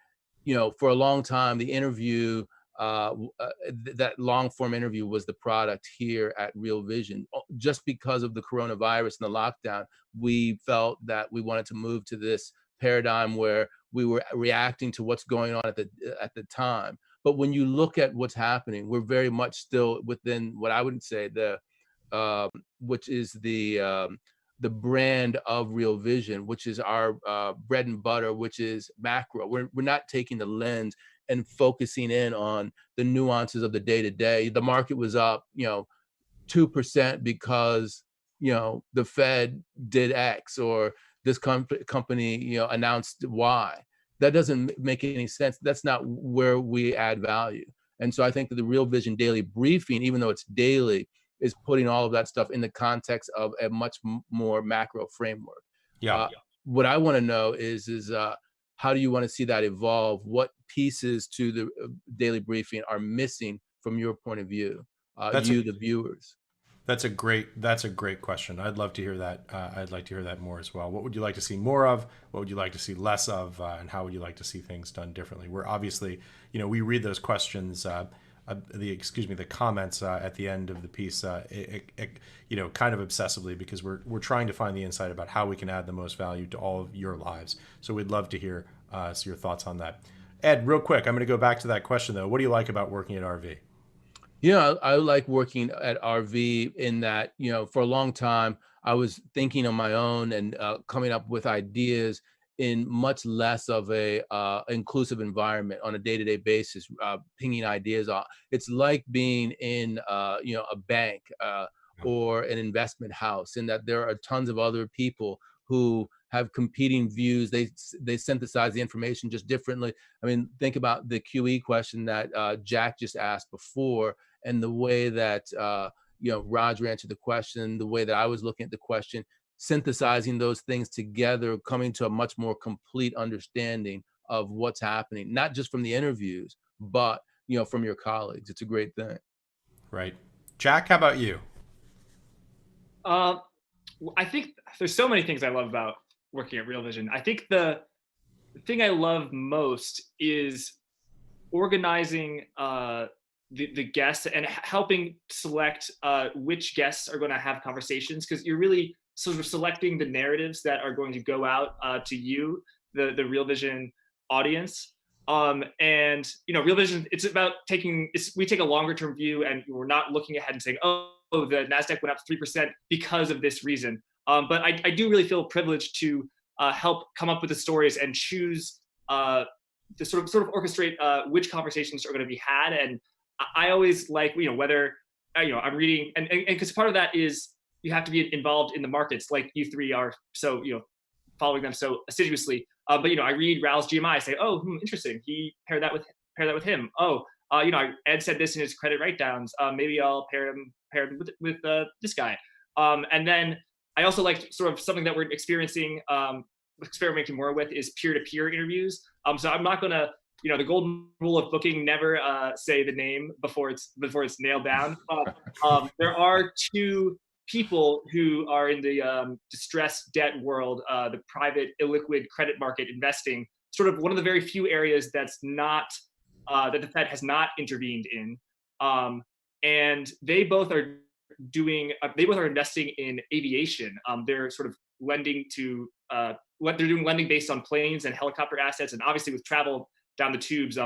for a long time, the interview, that long form interview was the product here at Real Vision. Just because of the coronavirus and the lockdown, we felt that we wanted to move to this paradigm where we were reacting to what's going on at the time. But when you look at what's happening, we're very much still within what I would say which is the brand of Real Vision, which is our bread and butter, which is macro. We're not taking the lens and focusing in on the nuances of the day to day. The market was up, 2% because the Fed did X, or this company announced Y. That doesn't make any sense. That's not where we add value. And so I think that the Real Vision daily briefing, even though it's daily, is putting all of that stuff in the context of a much more macro framework. Yeah. What I want to know is how do you want to see that evolve? What pieces to the daily briefing are missing from your point of view, the viewers? That's a great question. I'd love to hear that. I'd like to hear that more as well. What would you like to see more of? What would you like to see less of? And how would you like to see things done differently? We're obviously, we read those questions, the comments at the end of the piece, kind of obsessively, because we're trying to find the insight about how we can add the most value to all of your lives. So we'd love to hear your thoughts on that. Ed, real quick, I'm going to go back to that question though. What do you like about working at RV? Yeah, I like working at RV in that, for a long time, I was thinking on my own and coming up with ideas in much less of a inclusive environment on a day-to-day basis, pinging ideas off. It's like being in, a bank or an investment house, in that there are tons of other people who have competing views. They synthesize the information just differently. I mean, think about the QE question that Jack just asked before, and the way that Roger answered the question, the way that I was looking at the question, synthesizing those things together, coming to a much more complete understanding of what's happening, not just from the interviews, but from your colleagues. It's a great thing. Right. Jack, how about you? I think there's so many things I love about working at Real Vision. I think the thing I love most is organizing the guests and helping select which guests are going to have conversations, because you're really sort of selecting the narratives that are going to go out to you, the Real Vision audience. And Real Vision, it's about we take a longer term view, and we're not looking ahead and saying, oh, the NASDAQ went up 3% because of this reason. But I do really feel privileged to help come up with the stories and choose to sort of orchestrate which conversations are going to be had. And I always like, whether, I'm reading, and because part of that is you have to be involved in the markets, like you three are, so, following them so assiduously. But, I read Raoul's GMI, I say, oh, interesting. He paired that with him. Oh, Ed said this in his credit write-downs. Maybe I'll pair him with this guy. And then I also like sort of something that we're experimenting more with is peer-to-peer interviews. So I'm not going to, the golden rule of booking, never say the name before it's nailed down. There are two people who are in the distressed debt world, the private illiquid credit market investing, sort of one of the very few areas that's not that the Fed has not intervened in. And they both are investing in aviation. They're sort of lending to they're doing lending based on planes and helicopter assets, and obviously with travel down the tubes,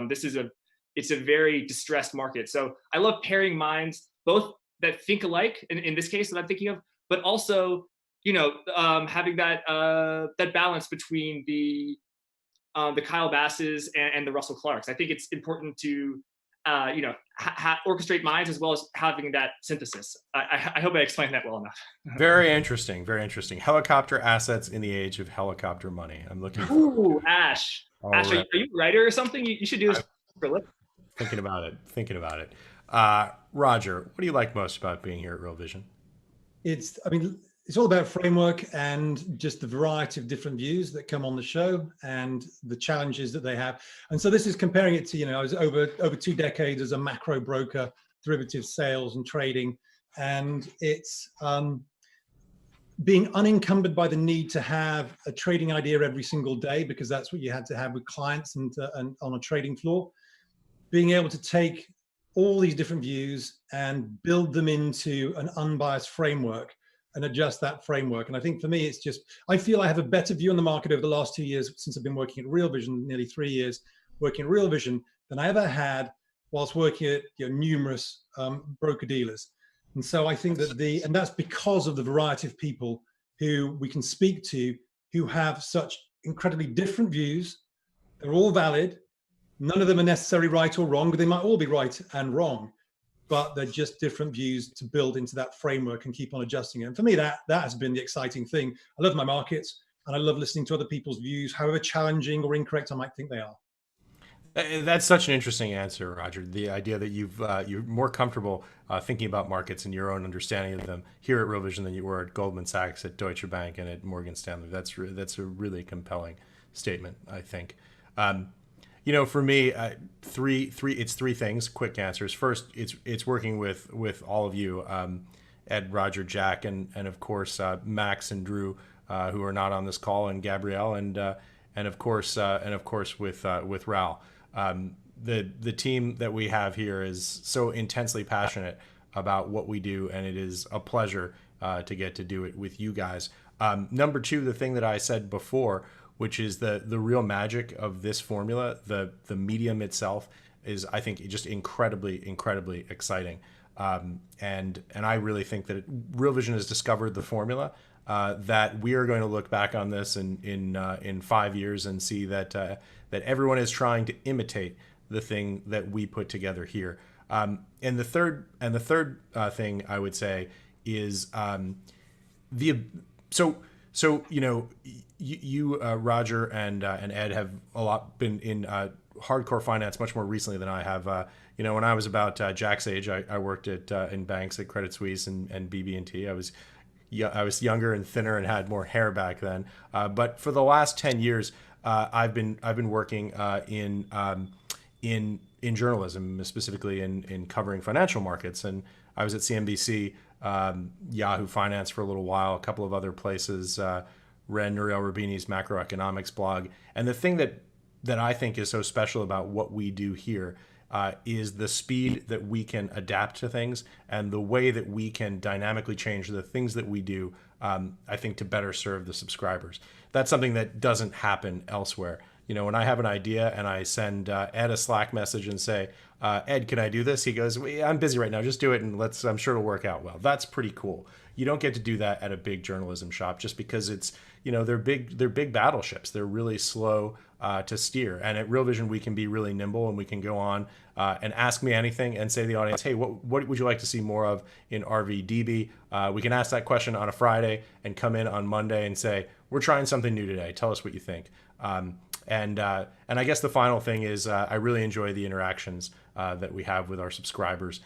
it's a very distressed market. So I love pairing minds, both that think alike in this case that I'm thinking of, but also having that balance between the the Kyle Basses and the Russell Clarks. I think it's important to orchestrate minds as well as having that synthesis. I hope I explained that well enough. Very interesting. Very interesting. Helicopter assets in the age of helicopter money. I'm looking Ooh, Ash. Ash, right. are you a writer or something? You should do this for a living. Thinking about it. Thinking about it. Roger, what do you like most about being here at Real Vision? It's all about framework and just the variety of different views that come on the show and the challenges that they have. And so this is comparing it to, I was over 2 decades as a macro broker, derivatives sales and trading. And it's being unencumbered by the need to have a trading idea every single day, because that's what you had to have with clients and on a trading floor. Being able to take all these different views and build them into an unbiased framework and adjust that framework. And I think for me, it's just, I feel I have a better view on the market over the last 2 years since I've been working at Real Vision, nearly 3 years working at Real Vision, than I ever had whilst working at numerous broker dealers. And so I think that and that's because of the variety of people who we can speak to, who have such incredibly different views. They're all valid. None of them are necessarily right or wrong, but they might all be right and wrong. But they're just different views to build into that framework and keep on adjusting it. And for me, that has been the exciting thing. I love my markets and I love listening to other people's views, however challenging or incorrect I might think they are. That's such an interesting answer, Roger. The idea that you're more comfortable thinking about markets and your own understanding of them here at Real Vision than you were at Goldman Sachs, at Deutsche Bank, and at Morgan Stanley. That's a really compelling statement, I think. For me, it's three things. Quick answers. First, it's working with all of you, Ed, Roger, Jack, and of course Max and Drew, who are not on this call, and Gabrielle, and of course with Raul. The team that we have here is so intensely passionate about what we do, and it is a pleasure to get to do it with you guys. Number two, the thing that I said before, which is the real magic of this formula, the medium itself is, I think, just incredibly exciting. And I really think that Real Vision has discovered the formula that we are going to look back on this in 5 years and see that everyone is trying to imitate the thing that we put together here. And the third thing I would say is you Roger and Ed have a lot been in hardcore finance much more recently than I have. When I was about Jack's age, I worked in banks at Credit Suisse and BB&T. I was younger and thinner and had more hair back then. But for the last 10 years, I've been working in journalism, specifically in covering financial markets. And I was at CNBC, Yahoo Finance for a little while, a couple of other places. Read Nouriel Roubini's macroeconomics blog. And the thing that I think is so special about what we do here is the speed that we can adapt to things and the way that we can dynamically change the things that we do, I think, to better serve the subscribers. That's something that doesn't happen elsewhere. When I have an idea and I send Ed a Slack message and say, Ed, can I do this? He goes, I'm busy right now. Just do it, and I'm sure it'll work out well. That's pretty cool. You don't get to do that at a big journalism shop just because it's, they're big battleships. They're really slow to steer. And at Real Vision, we can be really nimble, and we can go on and ask me anything and say to the audience, hey, what would you like to see more of in RVDB? We can ask that question on a Friday and come in on Monday and say, we're trying something new today. Tell us what you think. And I guess the final thing is I really enjoy the interactions that we have with our subscribers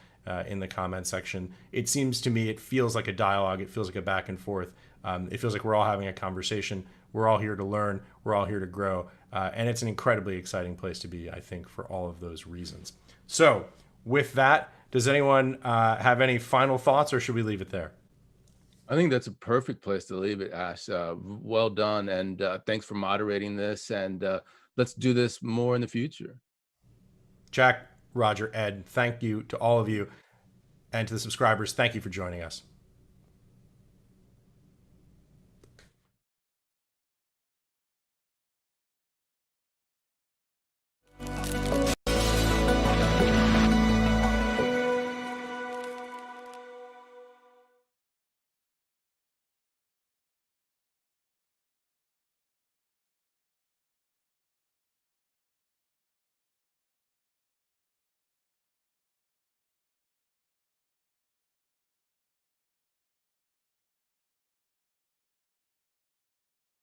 in the comment section. It seems to me, it feels like a dialogue. It feels like a back and forth. It feels like we're all having a conversation. We're all here to learn. We're all here to grow. And it's an incredibly exciting place to be, I think, for all of those reasons. So with that, does anyone have any final thoughts, or should we leave it there? I think that's a perfect place to leave it, Ash. Well done. And thanks for moderating this. And let's do this more in the future. Jack, Roger, Ed, thank you to all of you. And to the subscribers, thank you for joining us.